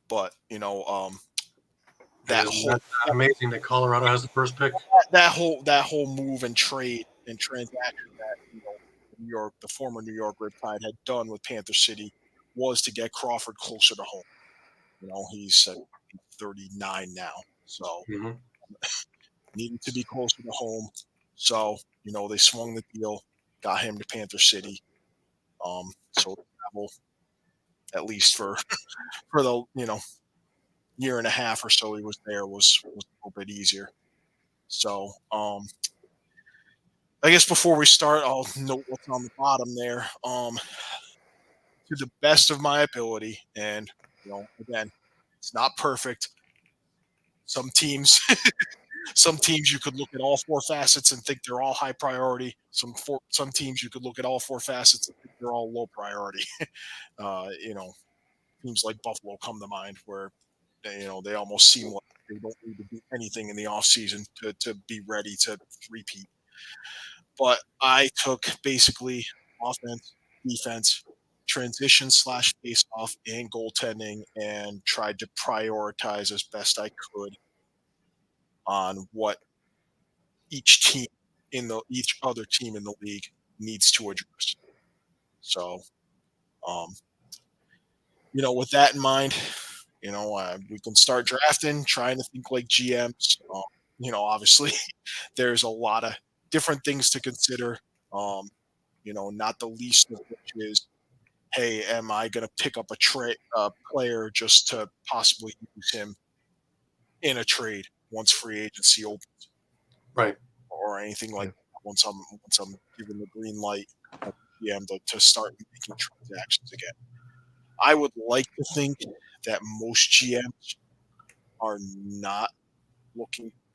But, that Isn't whole that amazing that Colorado has the first pick? that whole move and trade and transaction that the former New York Riptide had done with Panther City was to get Crawford closer to home. He's 39 now, so Mm-hmm. needed to be closer to home. So they swung the deal, got him to Panther City. So travel, at least for the year and a half or so he was there, was a little bit easier. So I guess before we start, I'll note what's on the bottom there. To the best of my ability, and again, it's not perfect. Some teams you could look at all four facets and think they're all high priority. Some teams you could look at all four facets and think they're all low priority. Teams like Buffalo come to mind, where they almost seem like they don't need to do anything in the offseason to be ready to repeat. But I took basically offense, defense, transition / face off, and goaltending, and tried to prioritize as best I could on what each other team in the league needs to address. So, with that in mind, we can start drafting, trying to think like GMs. Obviously, there's a lot of different things to consider. Not the least of which is, hey, am I going to pick up a player just to possibly use him in a trade once free agency opens, Right. or anything like that? Once I'm given the green light at the GM to start making transactions again. I would like to think that most GMs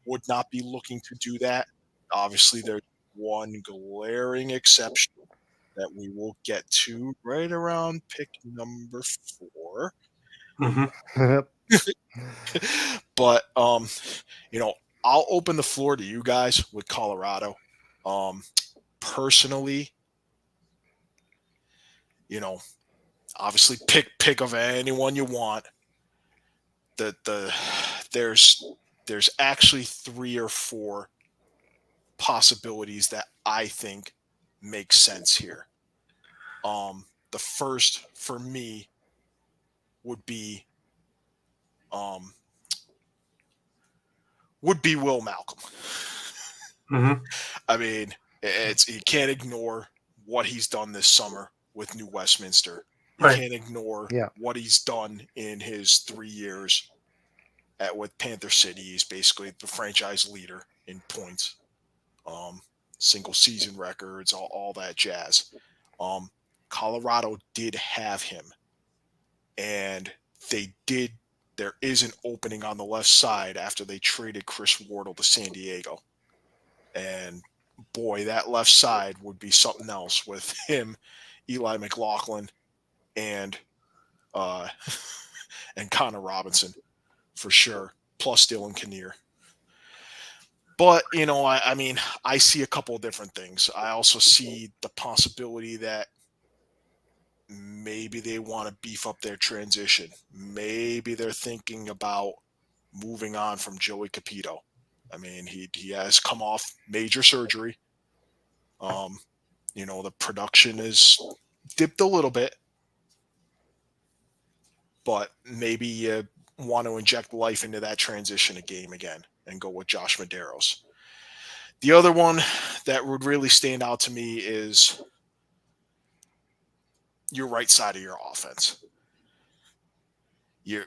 would not be looking to do that. Obviously, there's one glaring exception that we will get to right around pick number 4. Mm-hmm. But I'll open the floor to you guys with Colorado. Personally, obviously pick of anyone you want. There's actually 3 or 4 possibilities that I think make sense here. The first for me would be Will Malcolm. Mm-hmm. I mean, you can't ignore what he's done this summer with New Westminster. You Right. can't ignore Yeah. what he's done in his 3 years with Panther City. He's basically the franchise leader in points, single season records, all that jazz. Colorado did have him, and there is an opening on the left side after they traded Chris Wardle to San Diego. And boy, that left side would be something else with him, Eli McLaughlin, and Connor Robinson for sure, plus Dylan Kinnear. But, I see a couple of different things. I also see the possibility that maybe they want to beef up their transition. Maybe they're thinking about moving on from Joey Capito. I mean, he has come off major surgery. The production is dipped a little bit, but maybe you want to inject life into that transition game again and go with Josh Medeiros. The other one that would really stand out to me is your right side of your offense. You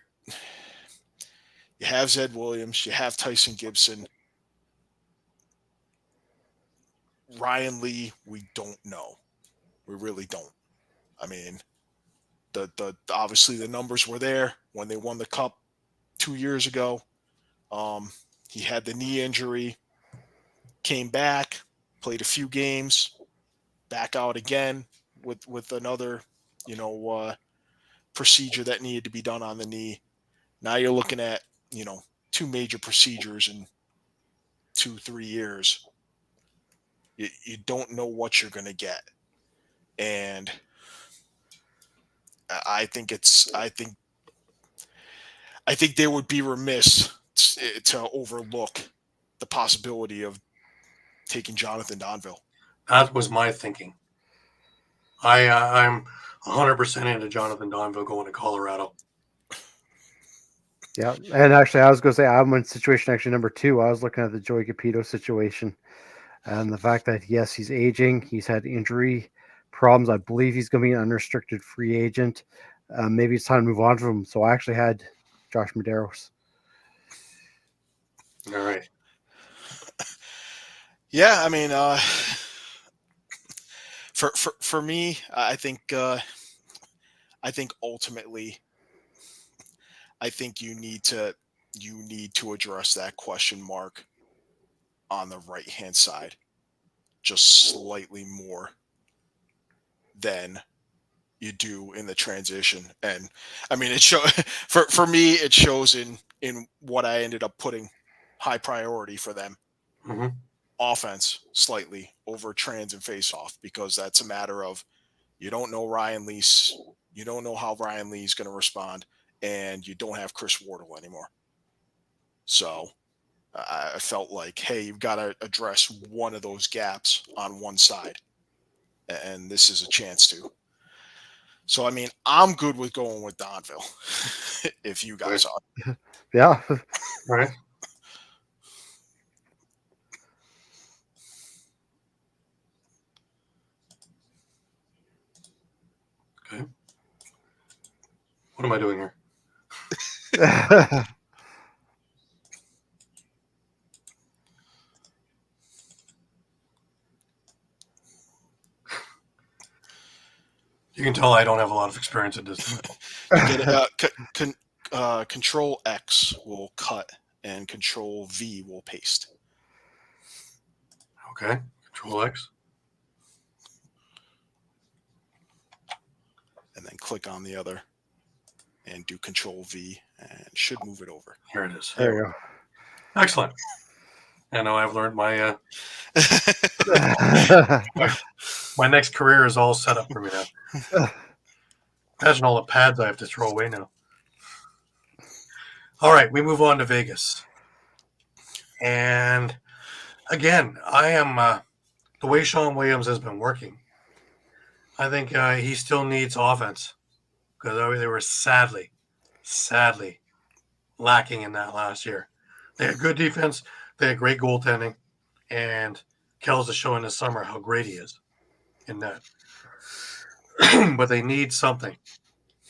have Zed Williams, you have Tyson Gibson. Ryan Lee, we don't know. We really don't. I mean, the obviously the numbers were there when they won the cup 2 years ago. He had the knee injury, came back, played a few games, back out again, with another, procedure that needed to be done on the knee. Now you're looking at, 2 major procedures in 2-3 years. You don't know what you're going to get. And I think they would be remiss to overlook the possibility of taking Jonathan Donville. That was my thinking. I'm 100% into Jonathan Donville going to Colorado. Yeah, and actually, I was going to say I'm in situation actually number 2. I was looking at the Joey Capito situation, and the fact that yes, he's aging, he's had injury problems. I believe he's going to be an unrestricted free agent. Maybe it's time to move on from him. So I actually had Josh Medeiros. All right. Yeah, I mean, for me, I think ultimately, I think you need to address that question mark on the right hand side just slightly more than you do in the transition. And I mean, it show for me, it shows in what I ended up putting high priority for them. Mm-hmm. Offense slightly over trans and face off, because that's a matter of you don't know Ryan Lease, you don't know how Ryan Lee is going to respond, and you don't have Chris Wardle anymore. So I felt like, hey, you've got to address one of those gaps on one side, and this is a chance to. So I mean, I'm good with going with Donville. If you guys are, Yeah. All right. Okay. What am I doing here? You can tell I don't have a lot of experience at this. Control X will cut and Control V will paste. Okay. Control X. And then click on the other and do Control V, and it should move it over. Here it is. There you go. Excellent. I know I've learned my my next career is all set up for me now. Imagine all the pads I have to throw away now. All right, we move on to Vegas. And again, I am the way Sean Williams has been working. I think he still needs offense, because they were sadly lacking in that last year. They had good defense, they had great goaltending, and Kells is showing this summer how great he is in that. But they need something.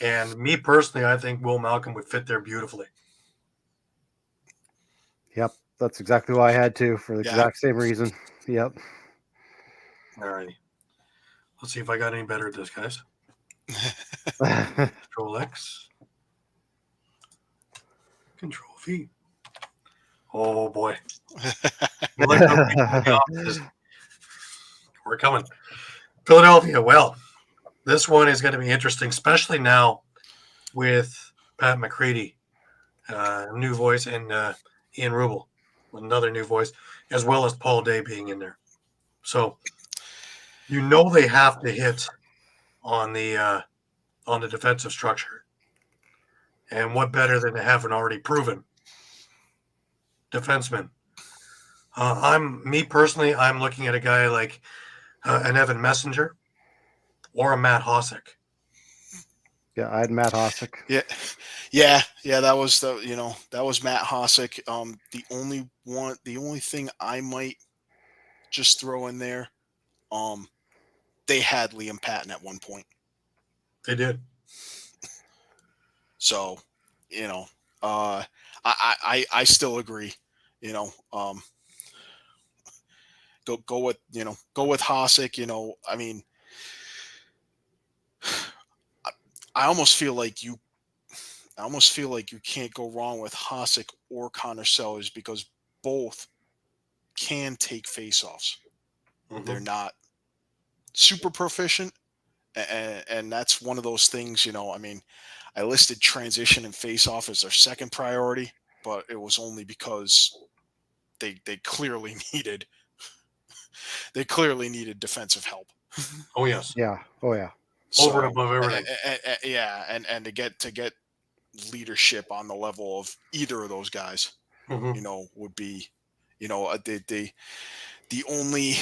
And me personally, I think Will Malcolm would fit there beautifully. Yep, that's exactly what I had too, for the exact same reason. Yep. All righty. Let's see if I got any better at this, guys. Control X. Control V. Oh, boy. We're coming. Philadelphia. Well, this one is going to be interesting, especially now with Pat McCready, new voice, and Ian Rubel, another new voice, as well as Paul Day being in there. So they have to hit on the defensive structure. And what better than to have an already proven defenseman? I'm looking at a guy like an Evan Messenger or a Matt Hossack. Yeah, I had Matt Hossack. Yeah. That was Matt Hossack. The only thing I might just throw in there, they had Liam Patton at one point. They did. So, I still agree. Go with Hossack. I mean, I almost feel like you can't go wrong with Hossack or Connor Sellers, because both can take faceoffs. Mm-hmm. They're not super proficient, And that's one of those things, I mean, I listed transition and face-off as their second priority, but it was only because they clearly needed defensive help. Oh yes, Yeah. Oh yeah. over and above everything. Yeah, and to get leadership on the level of either of those guys, Mhm. would be, the only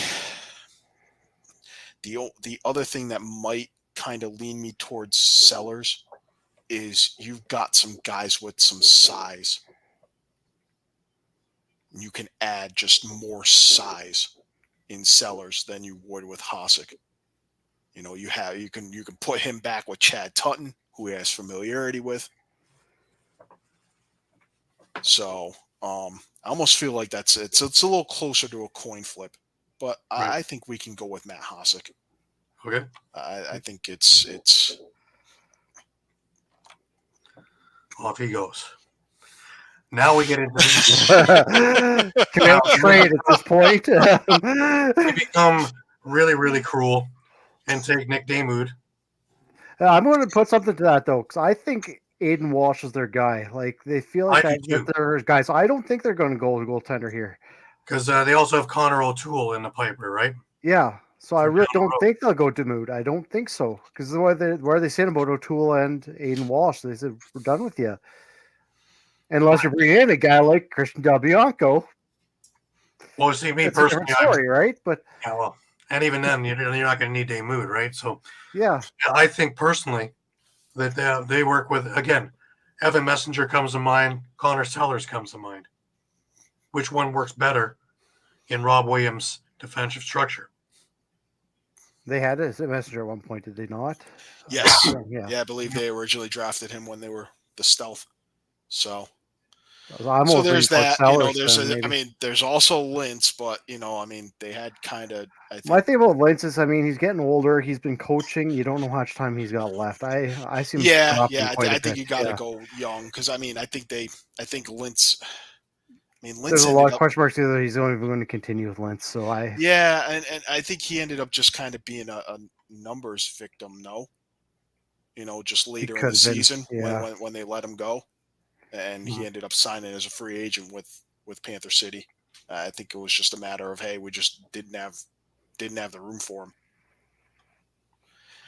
the other thing that might kind of lean me towards Sellers is you've got some guys with some size. You can add just more size in Sellers than you would with Kostiuk. You can put him back with Chad Tutton, who he has familiarity with. So I almost feel like it's a little closer to a coin flip, but Right. I think we can go with Matt Kostiuk. Okay. I think it's Off he goes. Now we get into the Can't trade at this point. we become really, really cruel and take Nick Damoud. I'm going to put something to that though, because I think Aiden Walsh is their guy. Like they feel like I do too. they're guys. I don't think they're going to go goaltender here. Because they also have Connor O'Toole in the piper, right? Yeah, so I From really down the don't road. think they'll go Damoud. I don't think so because what are they saying about O'Toole and Aiden Walsh? They said we're done with you, unless you're bringing in a guy like Christian Del Bianco. Well, see, me That's a personally, different story, right? But yeah, well, and even then, you're not going to need Damoud, right? So yeah, I think personally that they work with, again, Evan Messenger comes to mind, Connor Sellers comes to mind. Which one works better in Rob Williams' defensive structure? they had a messenger at one point, did they not? yes. Yeah. I believe they originally drafted him when they were the stealth. So I'm so almost there's leaning towards that. Sellers then, I maybe. mean, there's also Lintz, but they had kind of. I think. My thing about Lentz is, I mean, he's getting older. He's been coaching. You don't know how much time he's got left. I see him dropping quite I a think bit. you got to Yeah. go young because I think Lintz. I mean, Lintz There's a lot ended of up. question marks whether he's only going to continue with Lentz. So Yeah, and I think he ended up just kind of being a numbers victim. No, just later in could the have been, season yeah. when they let him go, and he ended up signing as a free agent with Panther City. I think it was just a matter of, hey, we just didn't have the room for him.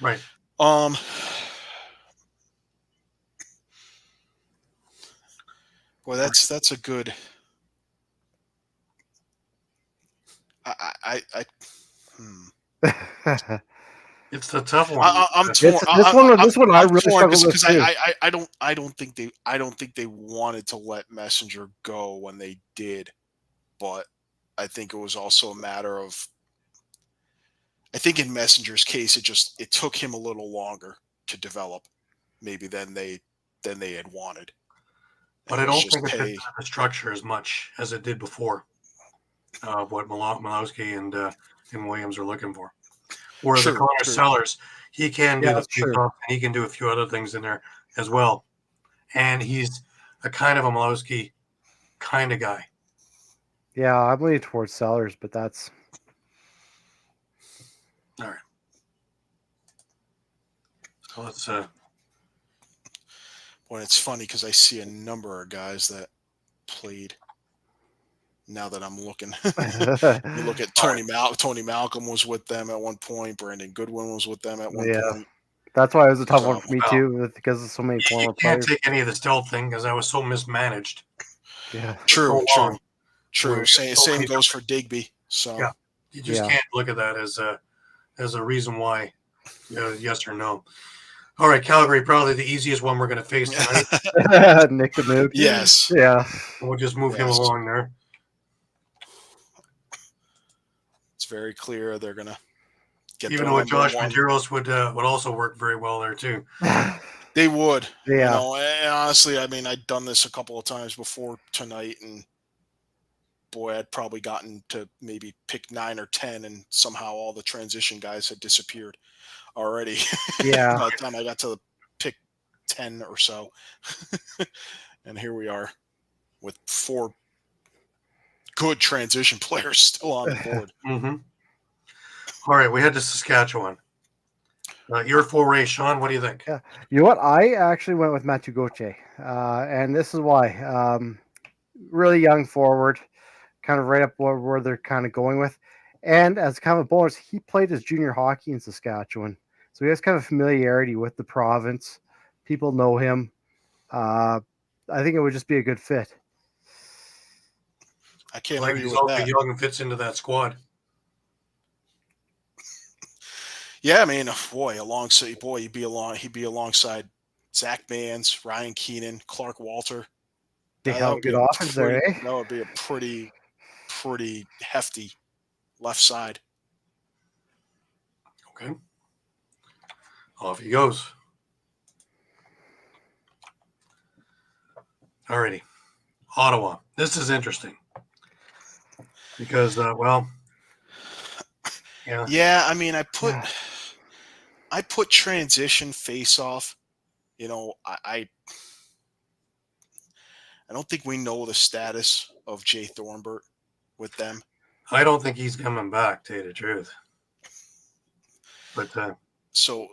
Right. Well, that's a good. It's the tough one. I'm torn. This one I really struggle with because too. I don't think they wanted to let Messenger go when they did, but I think it was also a matter of. I think in Messenger's case, it took him a little longer to develop, maybe than they had wanted. But I don't think it fits into the structure as much as it did before. What Malowski and Williams are looking for. Whereas the Connor Sellers, he can do the face-off, and he can do a few other things in there as well. And he's a kind of a Malowski kind of guy. Yeah, I'm leaning towards Sellers, but that's all right. So let's. Well, it's funny because I see a number of guys that played. Now that I'm looking, you look at Tony Malcolm was with them at one point. Brandon Goodwin was with them at one point. That's why it was a tough one for me too, because of so many former players. You can't take any of the stealth thing because I was so mismanaged. Yeah, true. Same goes for Digby. So yeah, you just can't look at that as a reason why. Yes or no. All right, Calgary, probably the easiest one we're going to face tonight. Nick Damoud. Yes. Yeah. We'll just move him along there. It's very clear they're going to get. Even though Josh Medeiros would also work very well there too. They would. Yeah. And honestly, I mean, I'd done this a couple of times before tonight, and boy, I'd probably gotten to maybe pick 9 or 10, and somehow all the transition guys had disappeared already. Yeah. By the time I got to pick 10 or so. And here we are with 4 good transition players still on the board. Mm-hmm. All right, we head to Saskatchewan. Your foray, Shawn. What do you think? Yeah. You know what? I actually went with Matu Goche, and this is why. Really young forward, kind of right up where they're kind of going with. And as kind of a bonus, he played his junior hockey in Saskatchewan. So he has kind of familiarity with the province. People know him. I think it would just be a good fit. I can't Like argue he's with also that. young and fits into that squad. Yeah, I mean, boy, he'd be alongside Zach Mans, Ryan Keenan, Clark Walter. They That have a would be good offense there, eh? That would be a pretty hefty left side. Okay. Off he goes. Alrighty. Ottawa. This is interesting. Because, yeah. Yeah, I mean, I put transition face off. I don't think we know the status of Jay Thornbert with them. I don't think he's coming back, to tell you the truth. But So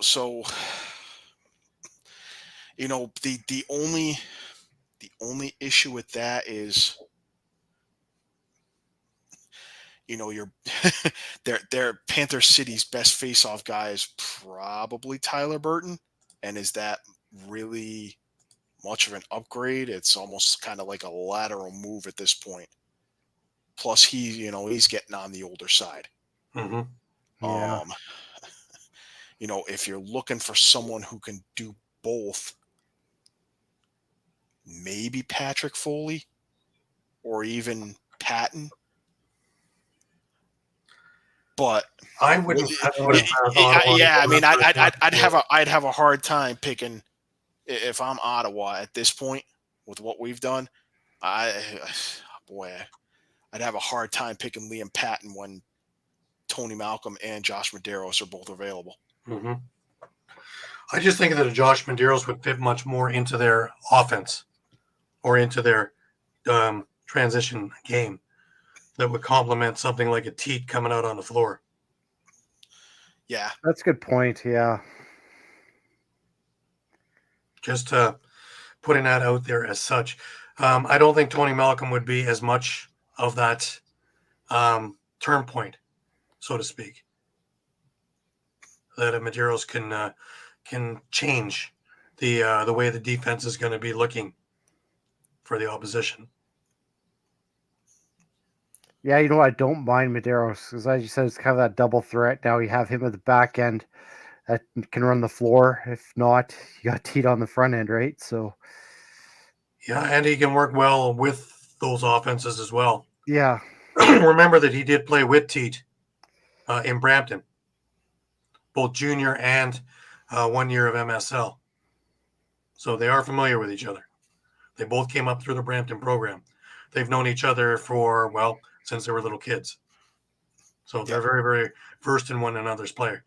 the only issue with that is your their Panther City's best face-off guy is probably Tyler Burton, and is that really much of an upgrade? It's almost kind of like a lateral move at this point. Plus, he's getting on the older side. mm-hmm. Yeah. If you're looking for someone who can do both, maybe Patrick Foley or even Patton. But I wouldn't have put him past Ottawa. yeah, I mean, I'd have a hard time picking if I'm Ottawa at this point with what we've done. I'd have a hard time picking Liam Patton when Tony Malcolm and Josh Medeiros are both available. Mm-hmm. I just think that a Josh Medeiros would fit much more into their offense or into their transition game that would complement something like a Teat coming out on the floor. Yeah. That's a good point. Yeah. Just putting that out there as such. I don't think Tony Malcolm would be as much of that turn point, so to speak, that a Medeiros can change the way the defense is going to be looking for the opposition. Yeah, you know what? I don't mind Medeiros because, as you said, it's kind of that double threat. Now you have him at the back end that can run the floor. If not, you got Teat on the front end, right? So, yeah, and he can work well with those offenses as well. Yeah. Remember that he did play with Teat in Brampton, both junior and 1 year of MSL. So they are familiar with each other. They both came up through the Brampton program. They've known each other for, since they were little kids. So they're very, very versed in one another's play.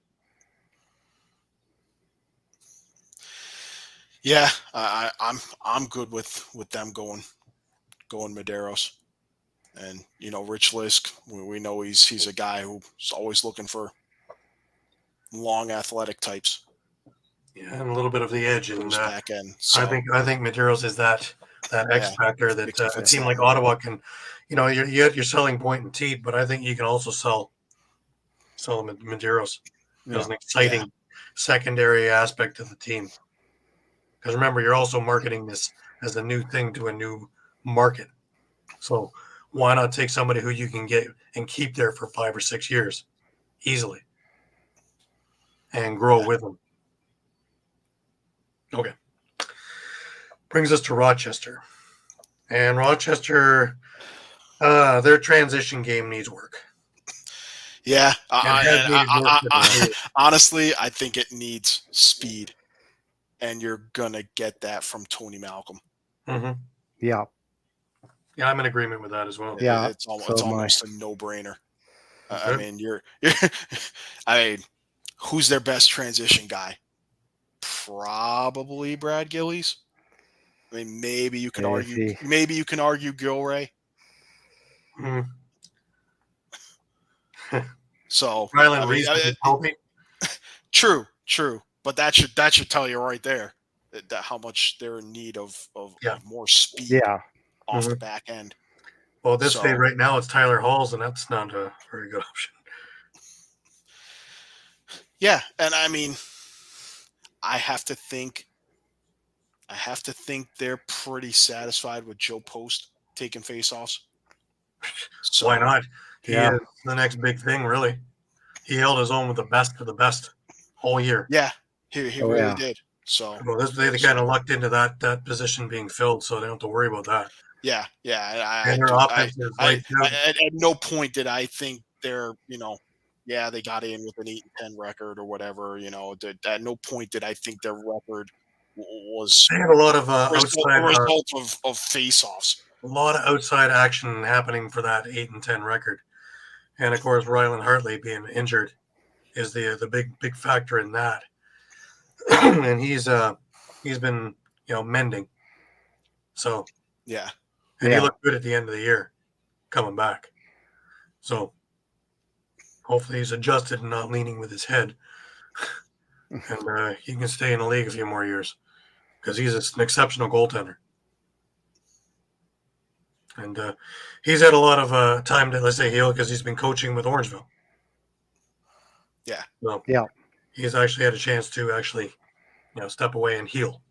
Yeah, I'm good with them going Medeiros. And Rich Lisk, we know he's a guy who's always looking for long athletic types. Yeah, and a little bit of the edge and back end. So, I think Medeiros is that X factor that a team like Ottawa can, you had your selling point in Teat, but I think you can also sell Medeiros as an exciting secondary aspect to the team. Because remember, you're also marketing this as a new thing to a new market. So why not take somebody who you can get and keep there for 5 or 6 years easily and grow with them? Okay. Brings us to Rochester. And Rochester, their transition game needs work. Yeah. Honestly, I think it needs speed. And you're going to get that from Tony Malcolm. Mm-hmm. Yeah. Yeah, I'm in agreement with that as well. Yeah. It's almost a no-brainer. Okay. I mean, who's their best transition guy? Probably Brad Gillies. I mean, maybe you can argue Gilray. Mm. So Ryland Reese is healthy. True. True, but that should tell you right there that how much they're in need of more speed Yeah. off the Mhm. back end. Well, this So- day right now it's Tyler Halls, and that's not a very good option. Yeah, and I mean, I have to think they're pretty satisfied with Joe Post taking faceoffs. So Why not? He Yeah. is the next big thing, really. He held his own with the best of the best all year. Yeah, he Oh, really yeah. did. So Well, they kind of lucked into that position being filled, so they don't have to worry about that. yeah. And their offense is lights out. At no point did I think they're, yeah, they got in with an 8-10 record or whatever. At no point did I think their record was They had a lot of a outside, result of face-offs. a lot of outside action happening for that 8-10 record, and of course Rylan Hartley being injured is the big factor in that. And he's been mending, so Yeah. and he Yeah. looked good at the end of the year coming back. So hopefully he's adjusted and not leaning with his head, and he can stay in the league a few more years because he's an exceptional goaltender. And he's had a lot of time to, let's say, heal because he's been coaching with Orangeville. Yeah. So Yeah. he's actually had a chance to actually, step away and heal.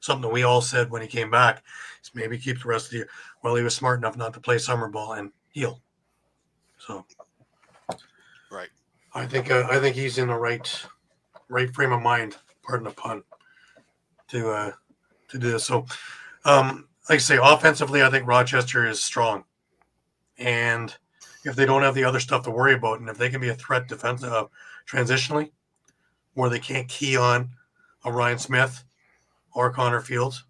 Something that we all said when he came back is maybe keep the rest of the year. Well, he was smart enough not to play summer ball and heal. So, Right. I think he's in the right frame of mind. Pardon the pun. To do this. So, like I say, offensively, I think Rochester is strong, and if they don't have the other stuff to worry about, and if they can be a threat defensive transitionally, where they can't key on a Ryan Smith or Connor Fields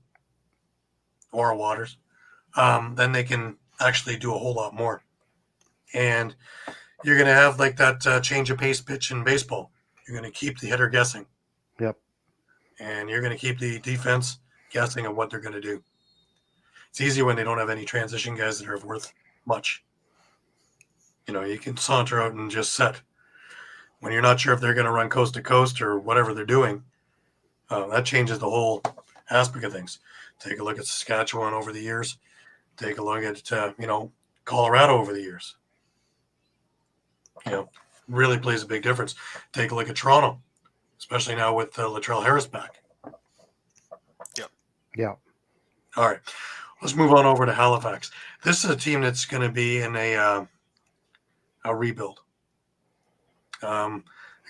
or a Waters, then they can actually do a whole lot more. And you're going to have like that change of pace pitch in baseball. You're going to keep the hitter guessing. Yep. And you're going to keep the defense guessing of what they're going to do. It's easy when they don't have any transition guys that are worth much. You can saunter out and just set. When you're not sure if they're going to run coast to coast or whatever they're doing, that changes the whole aspect of things. Take a look at Saskatchewan over the years. Take a look at, Colorado over the years. Really plays a big difference. Take a look at Toronto, especially now with Latrell Harris back. Yep. Yeah. All right. Let's move on over to Halifax. This is a team that's going to be in a rebuild. I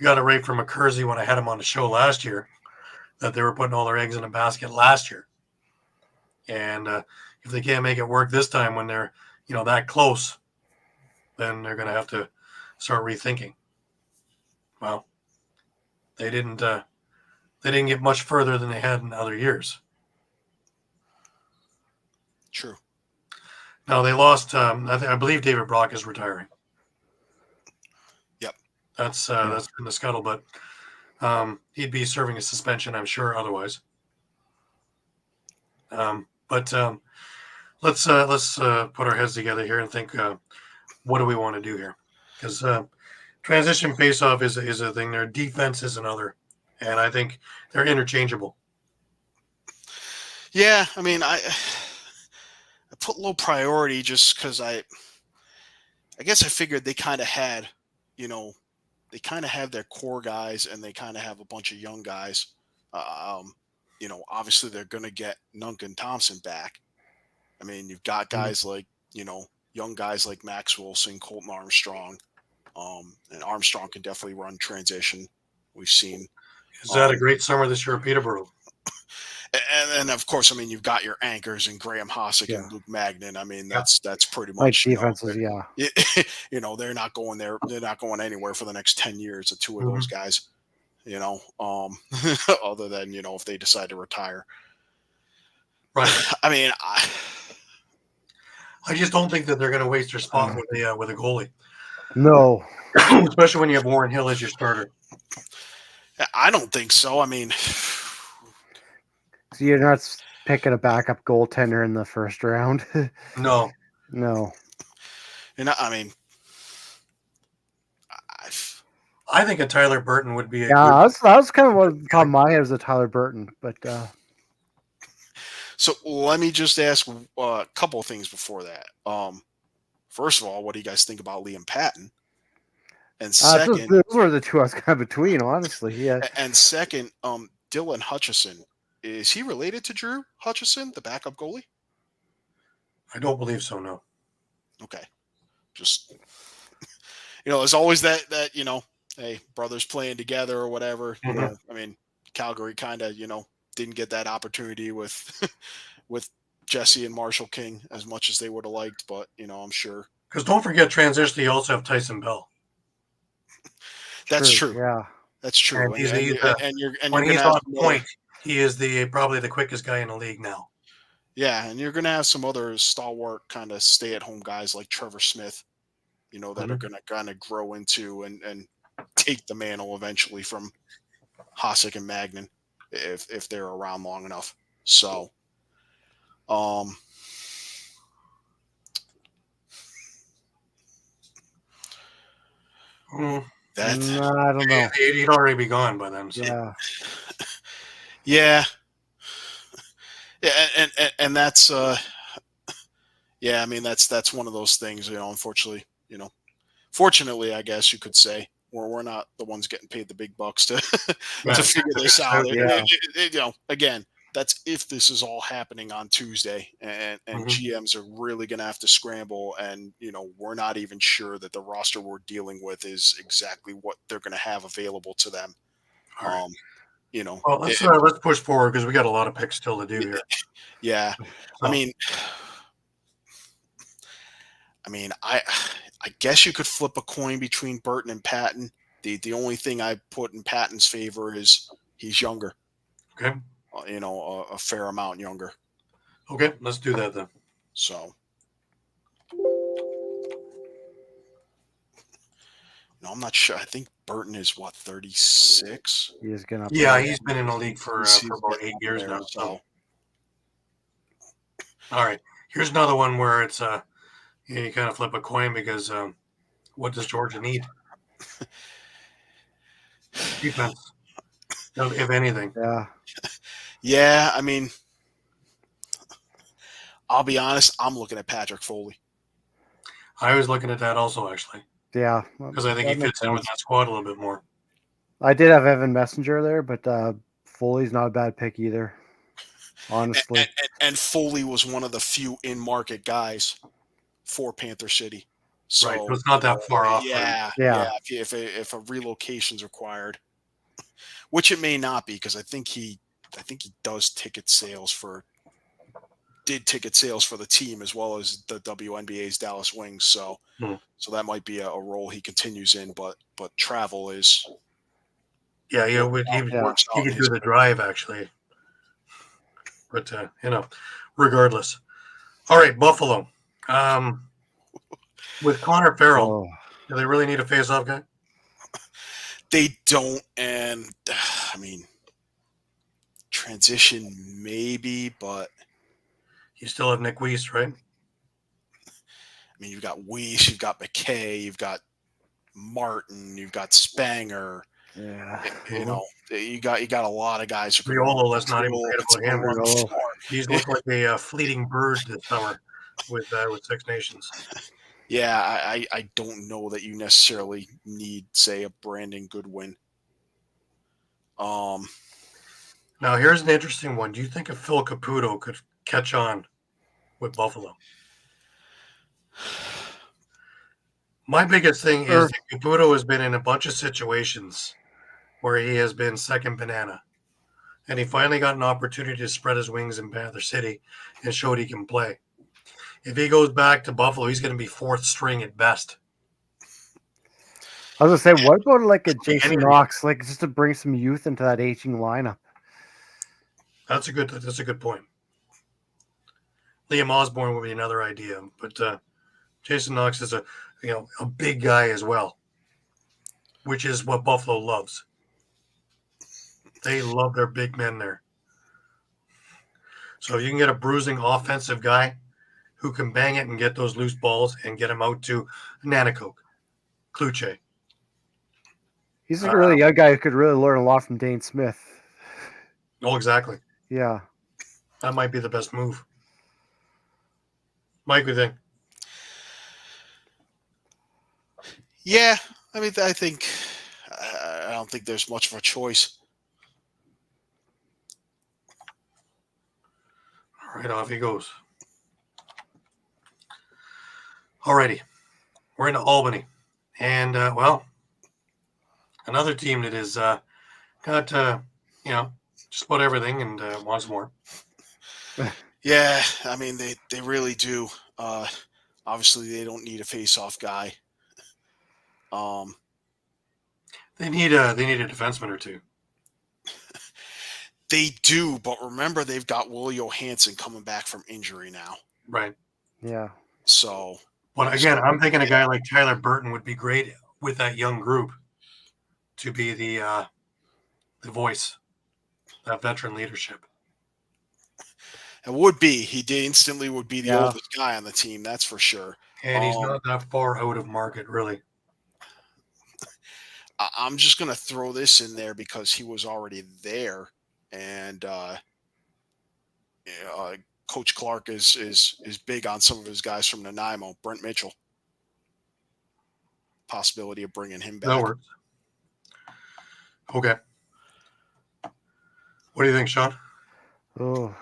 got it right from McCursey when I had him on the show last year that they were putting all their eggs in a basket last year. And if they can't make it work this time when they're, that close, then they're going to have to start rethinking. Well, they didn't get much further than they had in other years. True. Now they lost. I believe David Brock is retiring. Yep. That's in the scuttlebutt. He'd be serving a suspension, I'm sure. Otherwise, but let's put our heads together here and think. What do we want to do here? Because transition faceoff is a thing. Their defense is another, and I think they're interchangeable. Yeah, I mean, I put low priority just because I guess I figured they kind of had, they kind of have their core guys and they kind of have a bunch of young guys. Obviously they're going to get Nunk and Thompson back. I mean, you've got guys like, young guys like Max Wilson, Colton Armstrong, and Armstrong can definitely run transition. We've seen. Is that a great summer this year at Peterborough? And of course, I mean, you've got your anchors in Graham Hossick and Luke Magnan. I mean, that's pretty much defenses. they're not going there. They're not going anywhere for the next 10 years. The two of those guys, other than if they decide to retire. Right. I mean, I just don't think that they're going to waste their spot with a goalie. No. Especially when you have Warren Hill as your starter. I don't think so. I mean, so you're not picking a backup goaltender in the first round. No. No. I mean, I think a Tyler Burton would be a Yeah, good. that was kind of what the top of my head was a Tyler Burton, but So let me just ask a couple of things before that. First of all, what do you guys think about Liam Patton? And second, those were the two I was kind of between, honestly. Yeah, Dylan Hutchison, is he related to Drew Hutchison, the backup goalie? I don't believe so. No. Okay, just there's always that hey, brothers playing together or whatever. Mhm. I mean, Calgary kind of didn't get that opportunity with with Jesse and Marshall King as much as they would have liked, but I'm sure Because don't forget, transition. You also have Tyson Bell, that's true. Yeah, That's true. and You're when gonna he's have on some point, he is probably the quickest guy in the league now. yeah, and you're gonna have some other stalwart kind of stay at home guys like Trevor Smith, that are gonna kind of grow into and take the mantle eventually from Hasek and Magnan if they're around long enough. So that I don't know. He'd already be gone by then. So. Yeah, yeah. Yeah, and that's yeah, I mean that's one of those things, unfortunately, fortunately, I guess you could say, we're not the ones getting paid the big bucks to to figure this out. Yeah. Again, that's if this is all happening on Tuesday, and GMs are really going to have to scramble, and we're not even sure that the roster we're dealing with is exactly what they're going to have available to them. Right. Well, let's push forward because we got a lot of picks still to do here. Yeah, So. I mean, I guess you could flip a coin between Burton and Patton. The only thing I put in Patton's favor is he's younger. Okay. A fair amount younger. Okay, let's do that then. So, I'm not sure. I think Burton is 36. he's gonna. Yeah, he's been in the league for about 8 years now. So, all right, here's another one where it's you kind of flip a coin because what does Georgia need? Defense, if anything. Yeah. Yeah, I mean, I'll be honest. I'm looking at Patrick Foley. I was looking at that also, actually. Yeah, because I think he fits in with that squad a little bit more. I did have Evan Messenger there, but Foley's not a bad pick either. Honestly, and Foley was one of the few in-market guys for Panther City. So right, so it's not that far off. Yeah. If a relocation's required, which it may not be, because I think he does ticket sales for the team as well as the WNBA's Dallas Wings. So so that might be a role he continues in, but travel is. Yeah, he could do the drive actually, but regardless. All right, Buffalo. With Connor Farrell, do they really need a face-off guy? They don't, and I mean, transition maybe, but you still have Nick Weiss, right? I mean, you've got Weiss, you've got McKay, you've got Martin, you've got Spanger. Yeah, you got a lot of guys. Riolo, let's not even forget about him. He's looked like a fleeting bird this summer with Six Nations. Yeah, I don't know that you necessarily need, say, a Brandon Goodwin. Now here's an interesting one. Do you think if Phil Caputo could catch on with Buffalo? My biggest thing is that Caputo has been in a bunch of situations where he has been second banana. And he finally got an opportunity to spread his wings in Panther City and showed he can play. If he goes back to Buffalo, he's going to be fourth string at best. I was going to say, what about like a Jason Knox, like just to bring some youth into that aging lineup? That's a good point. Liam Osborne would be another idea, but Jason Knox is a big guy as well, which is what Buffalo loves. They love their big men there. So you can get a bruising offensive guy who can bang it and get those loose balls and get him out to Nanakoke, Kluche. He's a really young guy who could really learn a lot from Dane Smith. Oh, exactly. Yeah. That might be the best move. Mike, we think. Yeah, I mean, I think I don't think there's much of a choice. All right, off he goes. Alrighty, we're into Albany, and well, another team that is got just about everything and wants more. Yeah, I mean, they really do. Obviously, they don't need a face-off guy. They need a defenseman or two. They do, but remember, they've got Will Johansson coming back from injury now. Right. Yeah. So, but again, I'm thinking a guy like Tyler Burton would be great with that young group to be the voice, that veteran leadership. it would be. He instantly would be the oldest guy on the team. That's for sure. And he's not that far out of market, really. I'm just going to throw this in there because he was already there. And Coach Clark is big on some of his guys from Nanaimo. Brent Mitchell. Possibility of bringing him back. That works. Okay. What do you think, Shawn? Oh.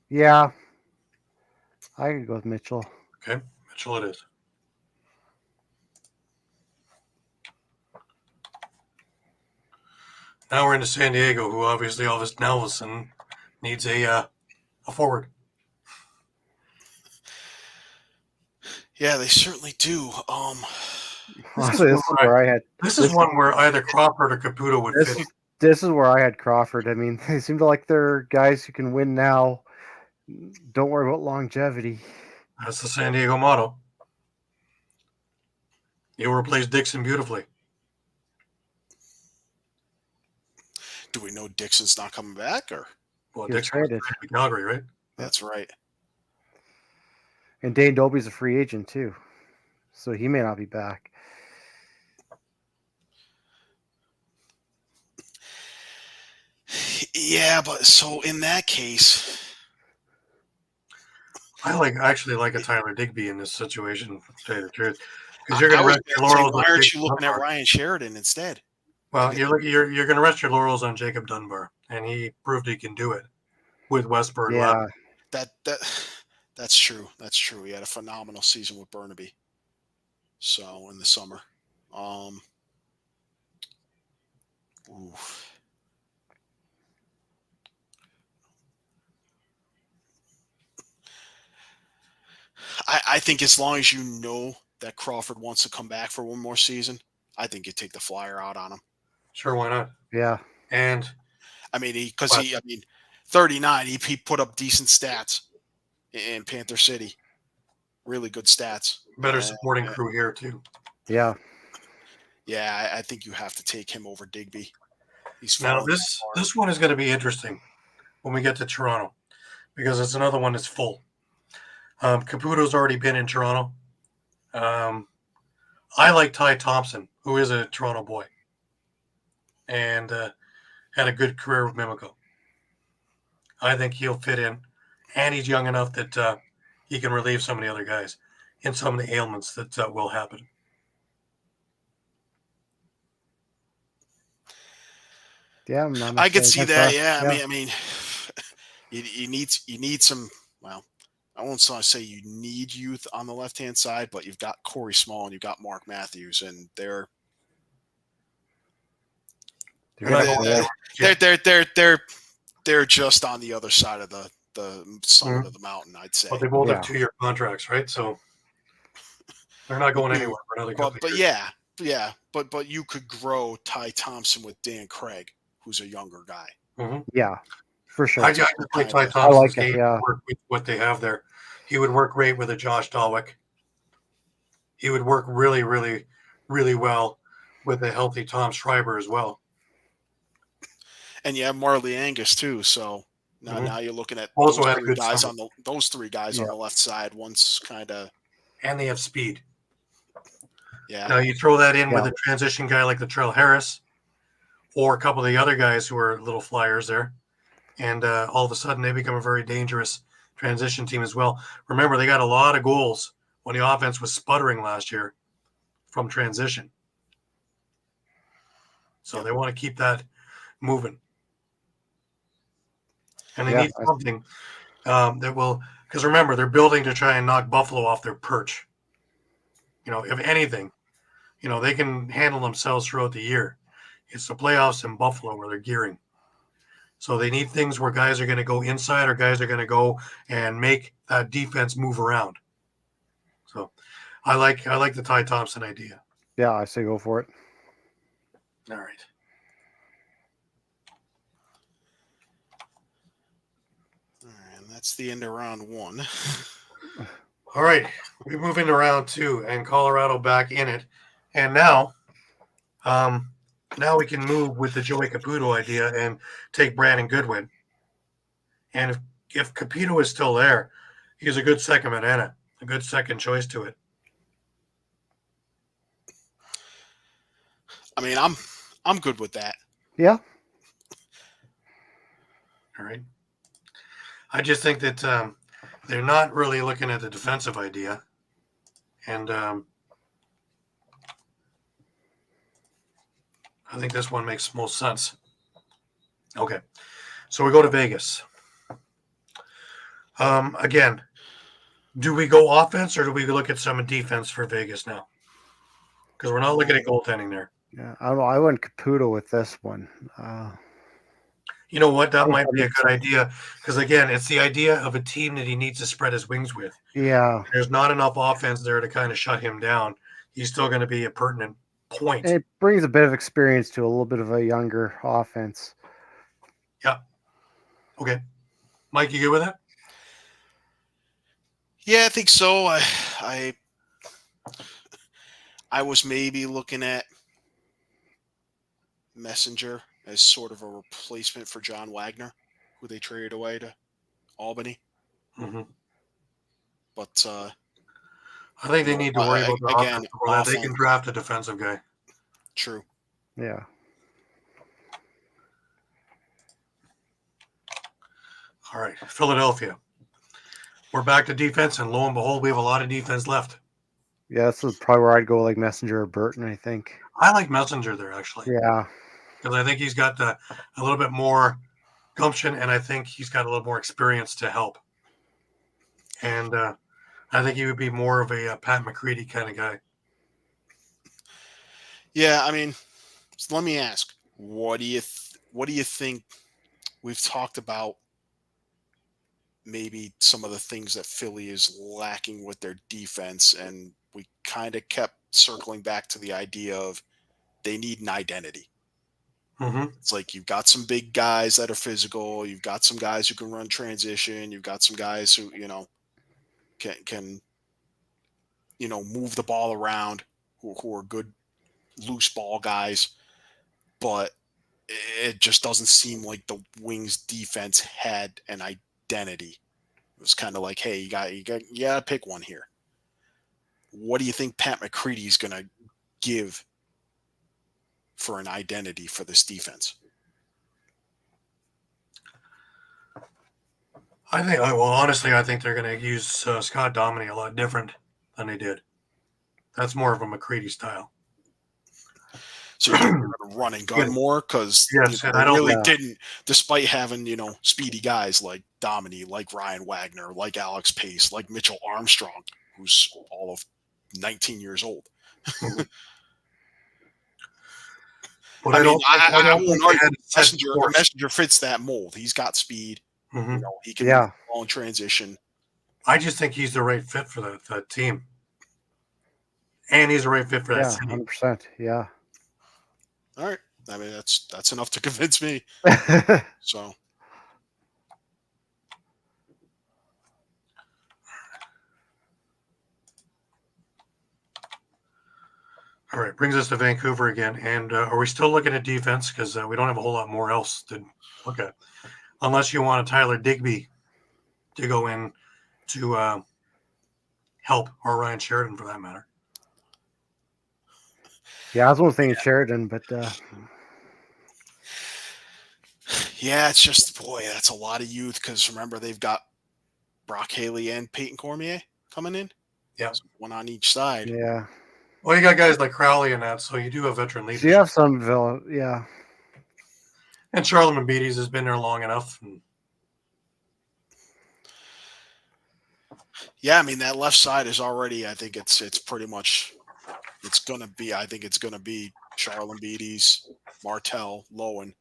Yeah. I could go with Mitchell. Okay, Mitchell it is. Now we're into San Diego, who obviously Elvis Nelson needs a forward. Yeah, they certainly do. This is one where either Crawford or Caputo would fit. This is where I had Crawford. I mean, they seem to like their guys who can win now. Don't worry about longevity. That's the San Diego motto. You'll replace Dixon beautifully. Do we know Dixon's not coming back, or? Well, Dixon was to Calgary, right? That's right. And Dane Dobie's a free agent too, so he may not be back. Yeah, but so in that case, I actually like a Tyler Digby in this situation, to tell you the truth, because you're going to rest your laurels. Why aren't you looking at Ryan Sheridan instead? Well, you're going to rest your laurels on Jacob Dunbar, and he proved he can do it with Westburn. Yeah, that's true. That's true. He had a phenomenal season with Burnaby. So in the summer, I think as long as you know that Crawford wants to come back for one more season, I think you take the flyer out on him. Sure, why not? Yeah. And I mean, 39, he put up decent stats in Panther City. Really good stats. Better supporting crew here too. Yeah. Yeah, I think you have to take him over Digby. Now this one is going to be interesting when we get to Toronto, because it's another one that's full. Caputo's already been in Toronto. I like Ty Thompson, who is a Toronto boy, and had a good career with Mimico. I think he'll fit in, and he's young enough that he can relieve some of the other guys in some of the ailments that will happen. Yeah, I could see that. Yeah, I mean, you need some. Well, I won't say you need youth on the left hand side, but you've got Corey Small and you've got Mark Matthews, and they're just on the other side of the summit of the mountain, I'd say. But they both have 2-year contracts, right? So they're not going anywhere for another couple but years. yeah, but you could grow Ty Thompson with Dan Craig, who's a younger guy. Mm-hmm. Yeah, for sure. I just think Ty Thompson's game yeah. work with what they have there. He would work great with a Josh Dahlwick. He would work really, really, really well with a healthy Tom Schreiber as well. And you have Marley Angus too, so now you're looking at also those had a good guys summer. those three guys on the left side. One's kind of, and they have speed. Yeah. Now you throw that in with Yeah. a transition guy like Latrell Harris, or a couple of the other guys who are little flyers there, and all of a sudden they become a very dangerous transition team as well. Remember, they got a lot of goals when the offense was sputtering last year from transition. So they want to keep that moving. And they need something that will, because remember, they're building to try and knock Buffalo off their perch. If anything, they can handle themselves throughout the year. It's the playoffs in Buffalo where they're gearing. So they need things where guys are going to go inside or guys are going to go and make that defense move around. So I like the Ty Thompson idea. Yeah, I say go for it. All right. And that's the end of round 1. All right. We move into round 2 and Colorado back in it. And now we can move with the Joey Caputo idea and take Brandon Goodwin. And if Caputo is still there, he's a good second banana, a good second choice to it. I mean, I'm good with that. Yeah. All right. I just think that they're not really looking at the defensive idea. And I think this one makes most sense. Okay. So we go to Vegas. Again, do we go offense or do we look at some defense for Vegas now? Because we're not looking at goaltending there. Yeah, I don't know. I went Caputo with this one. You know what? That might be a good idea because, again, it's the idea of a team that he needs to spread his wings with. Yeah. There's not enough offense there to kind of shut him down. He's still going to be a pertinent point. And it brings a bit of experience to a little bit of a younger offense. Yeah. Okay. Mike, you good with that? Yeah, I think so. I was maybe looking at Messenger as sort of a replacement for John Wagner, who they traded away to Albany. Mm-hmm. But I think they need to worry about the again, offense. They can draft a defensive guy. True. Yeah. All right, Philadelphia. We're back to defense, and lo and behold, we have a lot of defense left. Yeah, this is probably where I'd go, like Messenger or Burton, I think. I like Messenger there, actually. Yeah. Because I think he's got a little bit more gumption, and I think he's got a little more experience to help. And I think he would be more of a Pat McCready kind of guy. Yeah, I mean, so let me ask, what do you think? We've talked about maybe some of the things that Philly is lacking with their defense, and we kind of kept circling back to the idea of they need an identity. Mm-hmm. It's like you've got some big guys that are physical. You've got some guys who can run transition. You've got some guys who, can move the ball around, who are good loose ball guys. But it just doesn't seem like the Wings defense had an identity. It was kind of like, hey, you got to pick one here. What do you think Pat McCready is going to give for an identity for this defense? Honestly, I think they're going to use Scott Dominy a lot different than they did. That's more of a McCready style. So you're going to run and gun more because I don't didn't, despite having speedy guys like Dominy, like Ryan Wagner, like Alex Pace, like Mitchell Armstrong, who's all of 19 years old. But I won't argue. Messenger Messenger fits that mold. He's got speed. Mm-hmm. He can move the ball in transition. I just think he's the right fit for that team. And he's the right fit for that city. 100%. Yeah. All right. I mean, that's enough to convince me. So. All right, brings us to Vancouver again. And are we still looking at defense? Because we don't have a whole lot more else to look at. Unless you want a Tyler Digby to go in to help, or Ryan Sheridan for that matter. Yeah, I was only thinking Sheridan, but Yeah, it's just, boy, that's a lot of youth because remember, they've got Brock Haley and Peyton Cormier coming in. Yeah. So one on each side. yeah. Well, you got guys like Crowley and that, so you do have veteran So you leadership. have some Villa, yeah. And Charlemagne Beatties has been there long enough. And Yeah, I mean, that left side is already, I think it's pretty much, it's going to be, I think it's going to be Charlemagne Beatties, Martel, Lowen,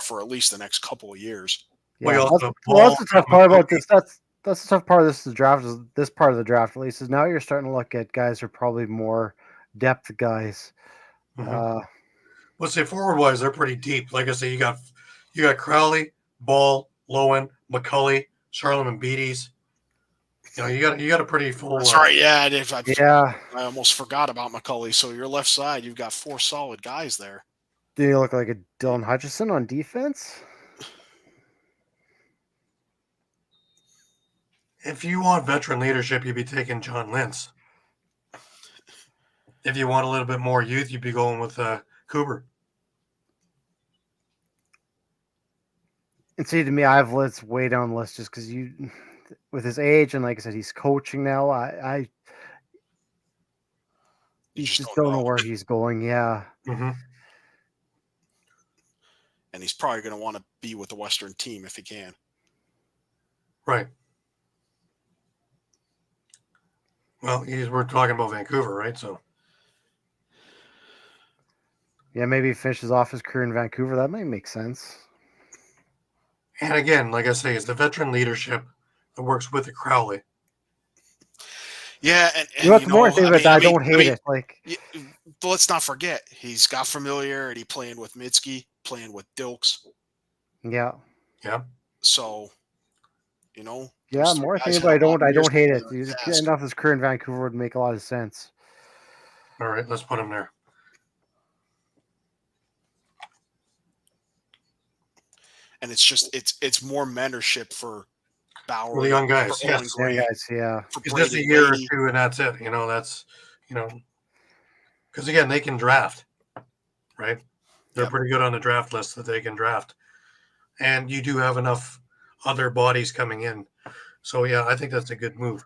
for at least the next couple of years. we Yeah, also that's, have well, Ball that's the tough and part about McCoy. this. That's the tough part of this draft. Is this part of the draft at least is now you're starting to look at guys who are probably more depth guys. Mhm. Let's say forward wise, they're pretty deep. Like I say, you got Crowley, Ball, Lowen, McCully, Charlemagne Beatties. You got a pretty full. That's right. Yeah. Yeah, I almost forgot about McCully. So your left side, you've got 4 solid guys there. do you look like a Dylan Hutchison on defense? If you want veteran leadership, you'd be taking John Lintz. If you want a little bit more youth, you'd be going with Cooper. And see, to me, I have Litz way down the list just because with his age and like I said, he's coaching now. I You just don't know where he's going. Yeah. Mm-hmm. And he's probably going to want to be with the Western team if he can. Right. Well, we're talking about Vancouver, right? So. Yeah, maybe he finishes off his career in Vancouver. That might make sense. And again, like I say, it's the veteran leadership that works with the Crowley. Yeah, and You know what? The more thing that I don't hate it. Like, but let's not forget, he's got familiarity playing with Mitski, playing with Dilks. yeah. Yeah. So, Yeah, more guys thing, but had a lot I of don't hate it. years He's to getting ask. off his career in Vancouver would make a lot of sense. All right, let's put him there. And it's more mentorship for Bauer, For the young guys, for Owen yes. Yeah, Grant, guys, yeah. for It's just a Brady year or Lady. two, and that's it. Because again, they can draft, right? They're Yep. pretty good on the draft list that they can draft, and you do have enough other bodies coming in. So yeah, I think that's a good move.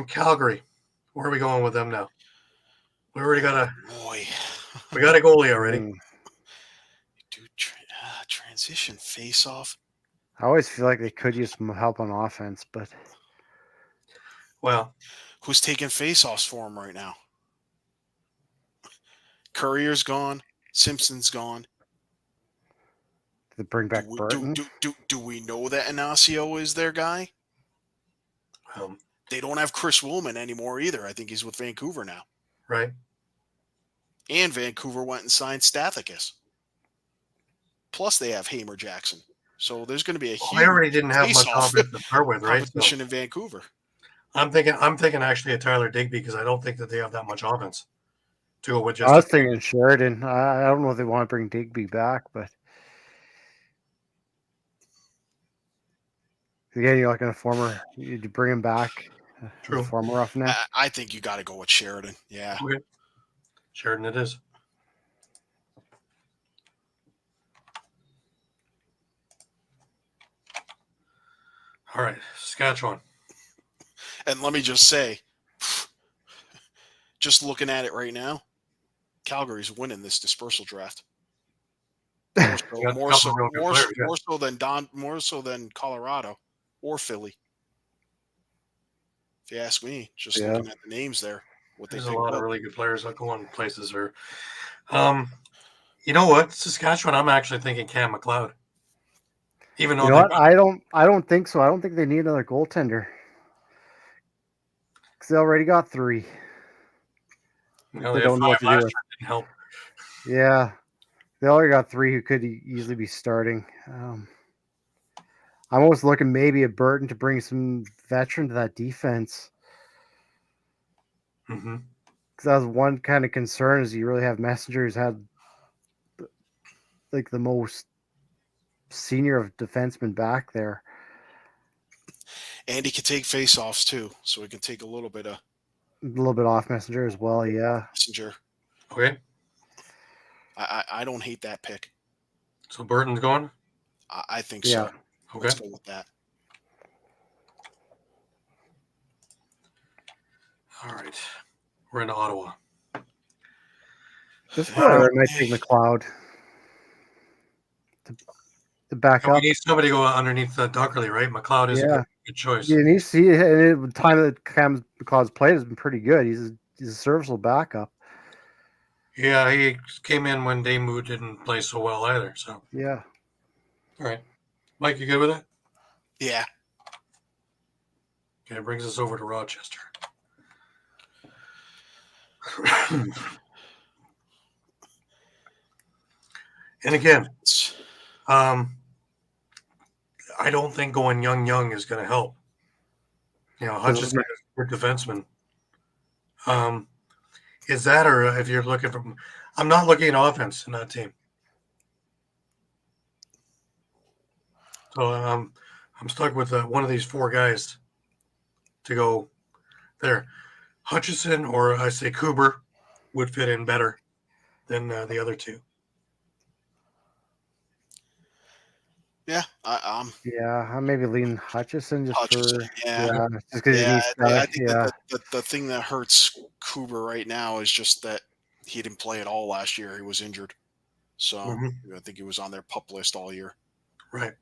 Calgary, where are we going with them now? We already got we got a goalie already. Dude, transition face-off. I always feel like they could use some help on offense, but Well, Who's taking face-offs for him right now? Courier's gone. Simpson's gone. they bring back Burton. Do we know that Inacio is their guy? They don't have Chris Woolman anymore either. I think he's with Vancouver now. right. And Vancouver went and signed Stathakis. Plus, they have Hamer Jackson. So there's going to be a huge They already didn't have much face-off offense to start with, right? So competition in Vancouver. I'm thinking actually a Tyler Digby because I don't think that they have that much offense to go with just. I was thinking Sheridan. I don't know if they want to bring Digby back, but again, you're like a former. You bring him back. True. Former Roughneck. I think you got to go with Sheridan. Yeah. Okay. Sheridan it is. All right, Saskatchewan. And let me just say, just looking at it right now, Calgary's winning this dispersal draft. More so than Colorado or Philly. If you ask me, just looking at the names there, there's a lot of really good players that go on places there. You know what, Saskatchewan? I'm actually thinking Cam McLeod. Even though I don't think so. I don't think they need another goaltender because they already got 3. they don't know what to do with. Didn't help. Yeah, they already got 3 who could easily be starting. I'm almost looking maybe at Burton to bring some veteran to that defense. Mm-hmm. Because that was one kind of concern is you really have Messenger who's had like the most senior of defensemen back there. And he can take face-offs too, so he can take a little bit off Messenger as well, yeah. Messenger. Okay. I don't hate that pick. So Burton's going. I think Yeah. so. Okay. Let's go with that. All right. We're in Ottawa. This one I might take McLeod to back And we up. need somebody to go underneath Dockerly, right? McLeod is a good choice. Yeah, and you see, the time that Cam McLeod's played has been pretty good. He's a serviceable backup. Yeah, he came in when Damu didn't play so well either. So Yeah. all right, Mike, you good with it? Yeah. Okay, it brings us over to Rochester. And again, I don't think going young is going to help. You know, Hutchison is a good defenseman. Is that, or if you're looking for, I'm not looking at offense in that team. So I'm stuck with one of these four guys to go there. Hutchison or I say Kuber would fit in better than the other two. Yeah. I maybe lean Hutchison just Hutchison, for yeah. just because he needs I think the thing that hurts Kuber right now is just that he didn't play at all last year. He was injured. So I think he was on their PUP list all year. Right.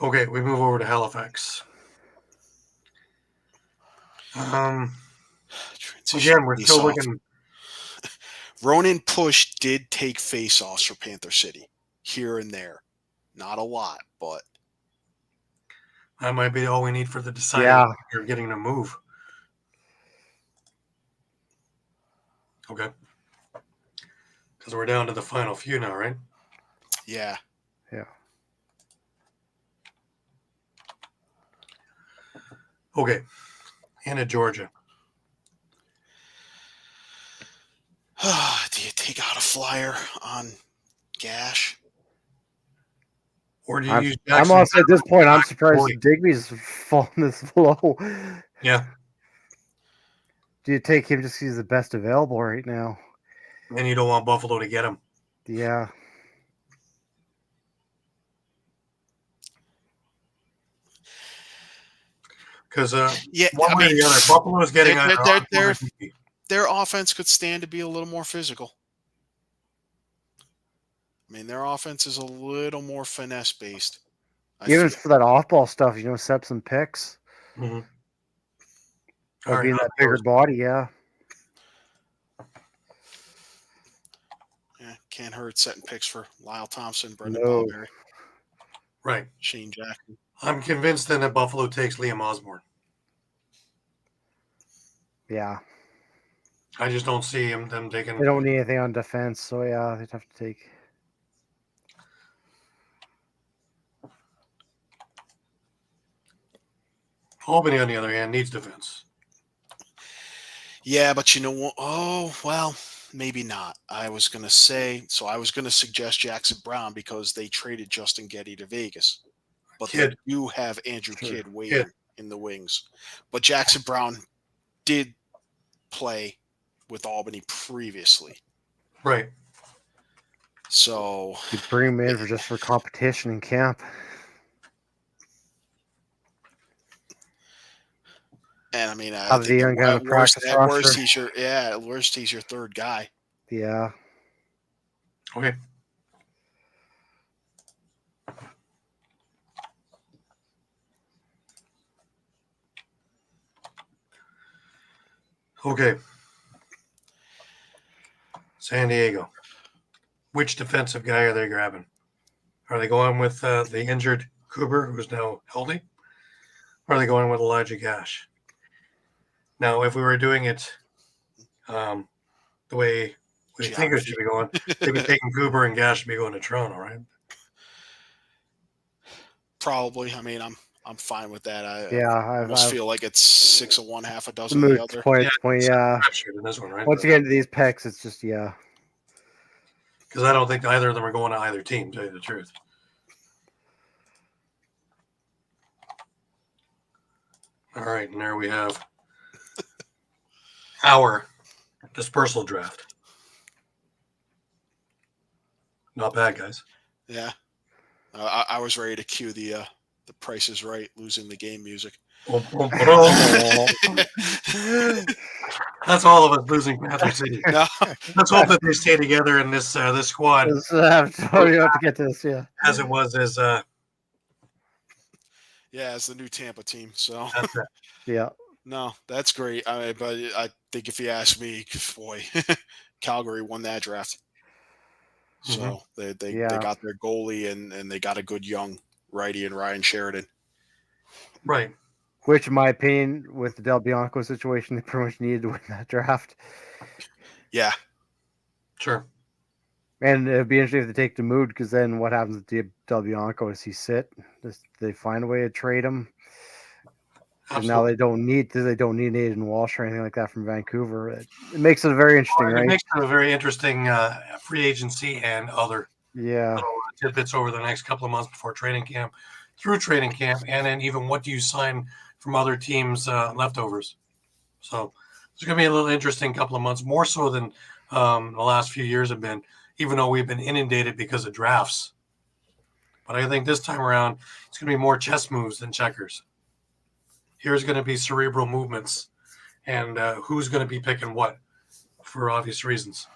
Okay, we move over to Halifax. Again, we're still looking. Ronan Push did take face-offs for Panther City here and there. Not a lot, but that might be all we need for the decider. Yeah. You're getting to move. Okay. Because we're down to the final few now, right? Yeah. Yeah. Okay. Into Georgia. Do you take out a flyer on Gash? Or do you use I'm Jackson? also at this point. I'm surprised 40? Digby's fallen this low. Yeah. Do you take him just because he's the best available right now? And you don't want Buffalo to get him. Yeah. Because yeah, one way or the other, Buffalo is getting their offense could stand to be a little more physical. I mean, their offense is a little more finesse based. Even for that off-ball stuff, set some picks. Mm-hmm. By being that bigger body, yeah. Yeah, can't hurt setting picks for Lyle Thompson, Brendan No. Ballberry. Right. Shane Jackson. I'm convinced then that Buffalo takes Liam Osborne. Yeah. I just don't see them taking. They don't need anything on defense, so yeah, they'd have to take. Albany, on the other hand, needs defense. Yeah, but you know what? Oh, well, maybe not. I was going to suggest Jackson Brown because they traded Justin Getty to Vegas. But they do have Andrew Kidd waiting in the wings. But Jackson Brown did play with Albany previously. Right. So you bring him in for competition in camp. And I mean, I think at worst he's your third guy. Yeah. Okay. Okay. San Diego. Which defensive guy are they grabbing? Are they going with the injured Kuber, who's now healthy? Or are they going with Elijah Gash? Now, if we were doing it the way we think it should be going, they'd be taking Kuber and Gash to be going to Toronto, right? Probably. I mean, I'm fine with that. I almost feel like it's 6 of one, half a dozen of the other. In this one, right? Once you get into these picks, it's just because I don't think either of them are going to either team, to tell you the truth. All right, and there we have our dispersal draft. Not bad, guys. Yeah. I was ready to cue the Price is Right, losing the game music. Boom, boom, boom. That's all of us losing Panther City. No. Let's hope that they stay together in this squad You have to get to this, yeah. as it was as Yeah, it's the new Tampa team. So that's it. Yeah. no, that's great. But I think if you ask me, boy, Calgary won that draft. So they got their goalie and they got a good young righty in Ryan Sheridan. Right. Which, in my opinion, with the Del Bianco situation, they pretty much needed to win that draft. Yeah. Sure. And it'd be interesting if they take the mood, because then what happens with Del Bianco? Does he sit? Does they find a way to trade him? And now they don't need Aiden Walsh or anything like that from Vancouver. It makes it very interesting, right? It makes it a very interesting free agency and other tidbits over the next couple of months before training camp, through training camp, and then even what do you sign from other teams' leftovers. So it's going to be a little interesting couple of months, more so than the last few years have been, even though we've been inundated because of drafts. But I think this time around, it's going to be more chess moves than checkers. Here's going to be cerebral movements and who's going to be picking what for obvious reasons.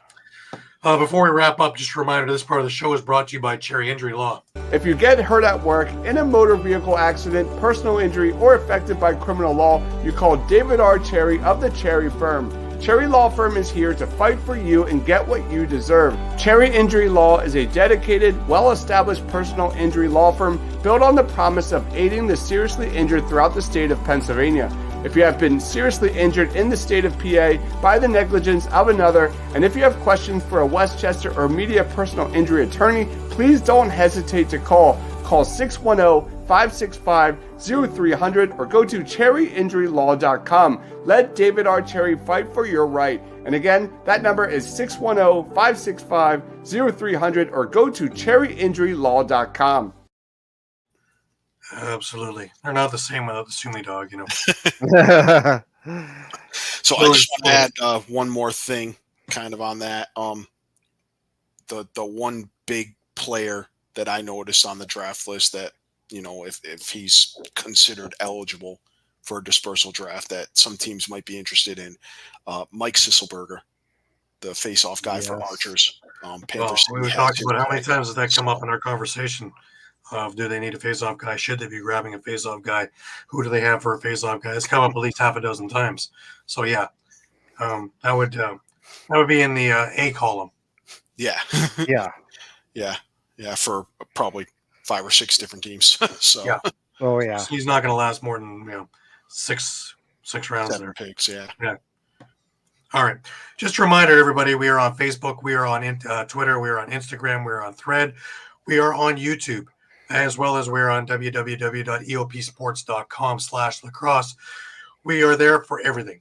Before we wrap up, just a reminder, this part of the show is brought to you by Cherry Injury Law. If you get hurt at work, in a motor vehicle accident, personal injury, or affected by criminal law, you call David R. Cherry of the Cherry Firm. Cherry Law Firm is here to fight for you and get what you deserve. Cherry Injury Law is a dedicated, well-established personal injury law firm built on the promise of aiding the seriously injured throughout the state of Pennsylvania. If you have been seriously injured in the state of PA by the negligence of another, and if you have questions for a Westchester or media personal injury attorney, please don't hesitate to call. Call 610-565-0300 or go to cherryinjurylaw.com. Let David R. Cherry fight for your right. And again, that number is 610-565-0300 or go to cherryinjurylaw.com. Absolutely. They're not the same without the Sumi dog, you know. So I just want to add one more thing kind of on that. The one big player that I noticed on the draft list that, you know, if he's considered eligible for a dispersal draft that some teams might be interested in, Mike Sisselberger, the face-off guy for Archers. We were talking about how many times has that come up in our conversation of do they need a face-off guy? Should they be grabbing a face-off guy? Who do they have for a face-off guy? It's come up at least half a dozen times. So yeah, that would be in the A column. Yeah. Yeah, for probably 5 or 6 different teams. So yeah. Oh yeah. So he's not going to last more than six rounds 7 there. picks. Yeah. All right. Just a reminder, everybody, we are on Facebook, we are on Twitter, we are on Instagram, we are on Thread, we are on YouTube, as well as we're on www.eopsports.com/lacrosse. We are there for everything.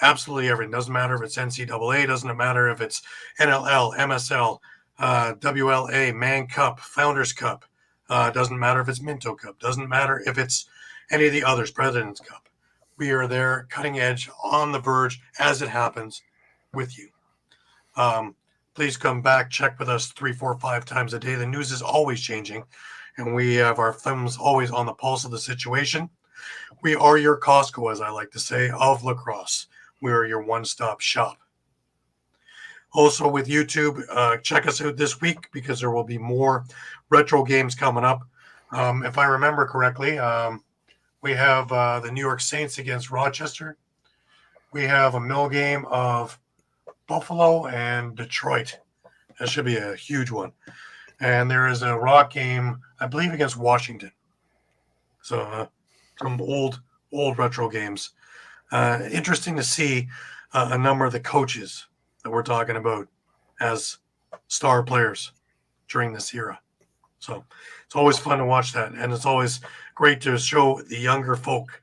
Absolutely everything. Doesn't matter if it's NCAA, doesn't matter if it's NLL, MSL, WLA, Man Cup, Founders Cup. Doesn't matter if it's Minto Cup. Doesn't matter if it's any of the others, President's Cup. We are there, cutting edge, on the verge, as it happens, with you. Please come back, check with us 3, 4, 5 times a day. The news is always changing, and we have our thumbs always on the pulse of the situation. We are your Costco, as I like to say, of lacrosse. We are your one-stop shop. Also with YouTube, check us out this week because there will be more retro games coming up. If I remember correctly, we have the New York Saints against Rochester. We have a mill game of Buffalo and Detroit. That should be a huge one. And there is a Rock game, I believe, against Washington. So some old retro games. Interesting to see a number of the coaches that we're talking about as star players during this era. So it's always fun to watch that. And it's always great to show the younger folk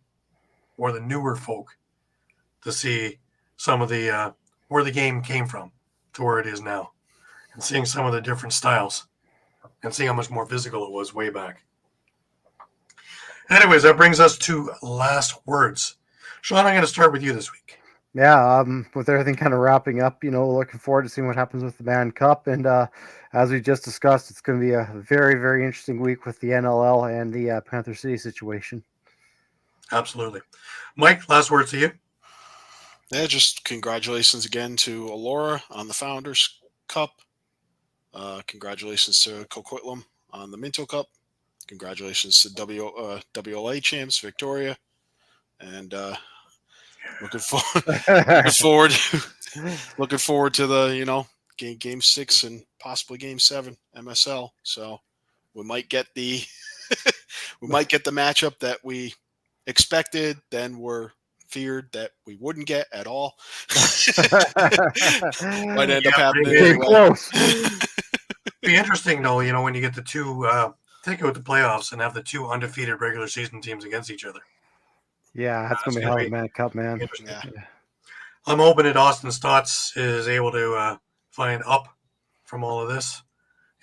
or the newer folk to see some of the where the game came from to where it is now, and seeing some of the different styles and seeing how much more physical it was way back. Anyways, that brings us to last words. Shawn, I'm going to start with you this week. Yeah, with everything kind of wrapping up, looking forward to seeing what happens with the Man Cup. And as we just discussed, it's going to be a very, very interesting week with the NLL and the Panther City situation. Absolutely. Mike, last words to you. Yeah, just congratulations again to Allura on the Founders Cup. Congratulations to Coquitlam on the Minto Cup. Congratulations to WLA champs Victoria, and looking forward to the game 6 and possibly game 7 MSL. So we might get the matchup that we expected, then we're feared that we wouldn't get at all. Might end up happening Came anyway. close. Be interesting though, when you get the two take it with the playoffs and have the two undefeated regular season teams against each other. Yeah, that's going to be hell of a Man Cup, man. Yeah. I'm hoping that Austin Stotts is able to find up from all of this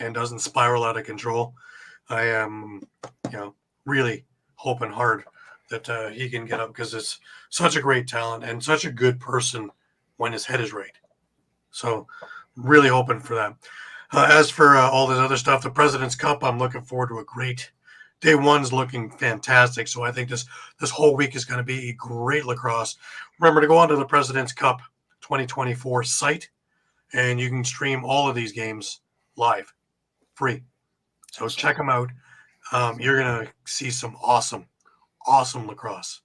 and doesn't spiral out of control. I am, really hoping hard that he can get up because it's such a great talent and such a good person when his head is right. So really hoping for that. As for all this other stuff, the President's Cup, I'm looking forward to a great day. One's looking fantastic. So I think this whole week is going to be a great lacrosse. Remember to go onto the President's Cup 2024 site, and you can stream all of these games live, free. So check them out. You're going to see some awesome lacrosse.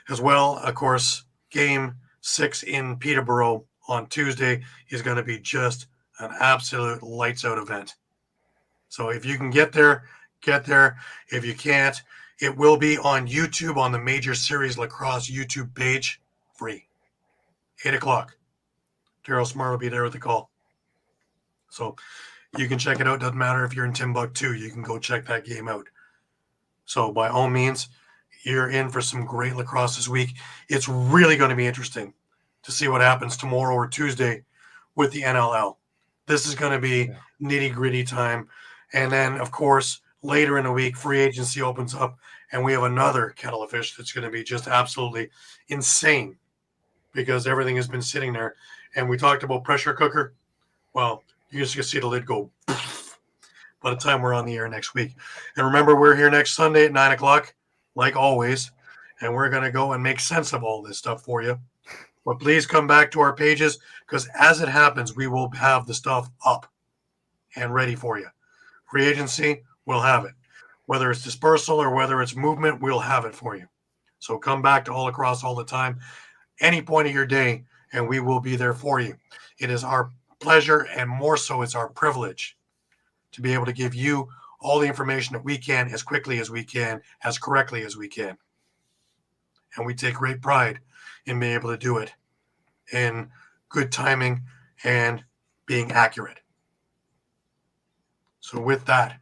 As well, of course, game 6 in Peterborough on Tuesday is going to be just an absolute lights out event. So if you can get there, get there. If you can't, it will be on YouTube on the Major Series Lacrosse YouTube page, free. 8 o'clock. Daryl Smart will be there with the call. So you can check it out. Doesn't matter if you're in Timbuktu. You can go check that game out. So by all means, you're in for some great lacrosse this week. It's really going to be interesting to see what happens tomorrow or Tuesday with the NLL. This is going to be nitty-gritty time. And then, of course, later in the week, free agency opens up, and we have another kettle of fish that's going to be just absolutely insane because everything has been sitting there. And we talked about pressure cooker. Well, you just see the lid go by the time we're on the air next week. And remember, we're here next Sunday at 9 o'clock, like always, and we're going to go and make sense of all this stuff for you. But please come back to our pages because as it happens, we will have the stuff up and ready for you. Free agency, we'll have it. Whether it's dispersal or whether it's movement, we'll have it for you. So come back to All Across all the time, any point of your day, and we will be there for you. It is our pleasure, and more so, it's our privilege to be able to give you all the information that we can as quickly as we can, as correctly as we can. And we take great pride in being able to do it in good timing and being accurate. So with that,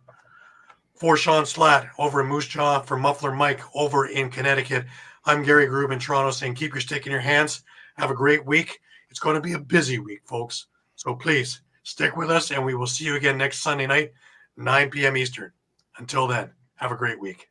for Shawn Slaght over in Moose Jaw, for Muffler Mike over in Connecticut, I'm Gary Groob in Toronto saying keep your stick in your hands. Have a great week. It's going to be a busy week, folks. So please stick with us, and we will see you again next Sunday night, 9 p.m. Eastern. Until then, have a great week.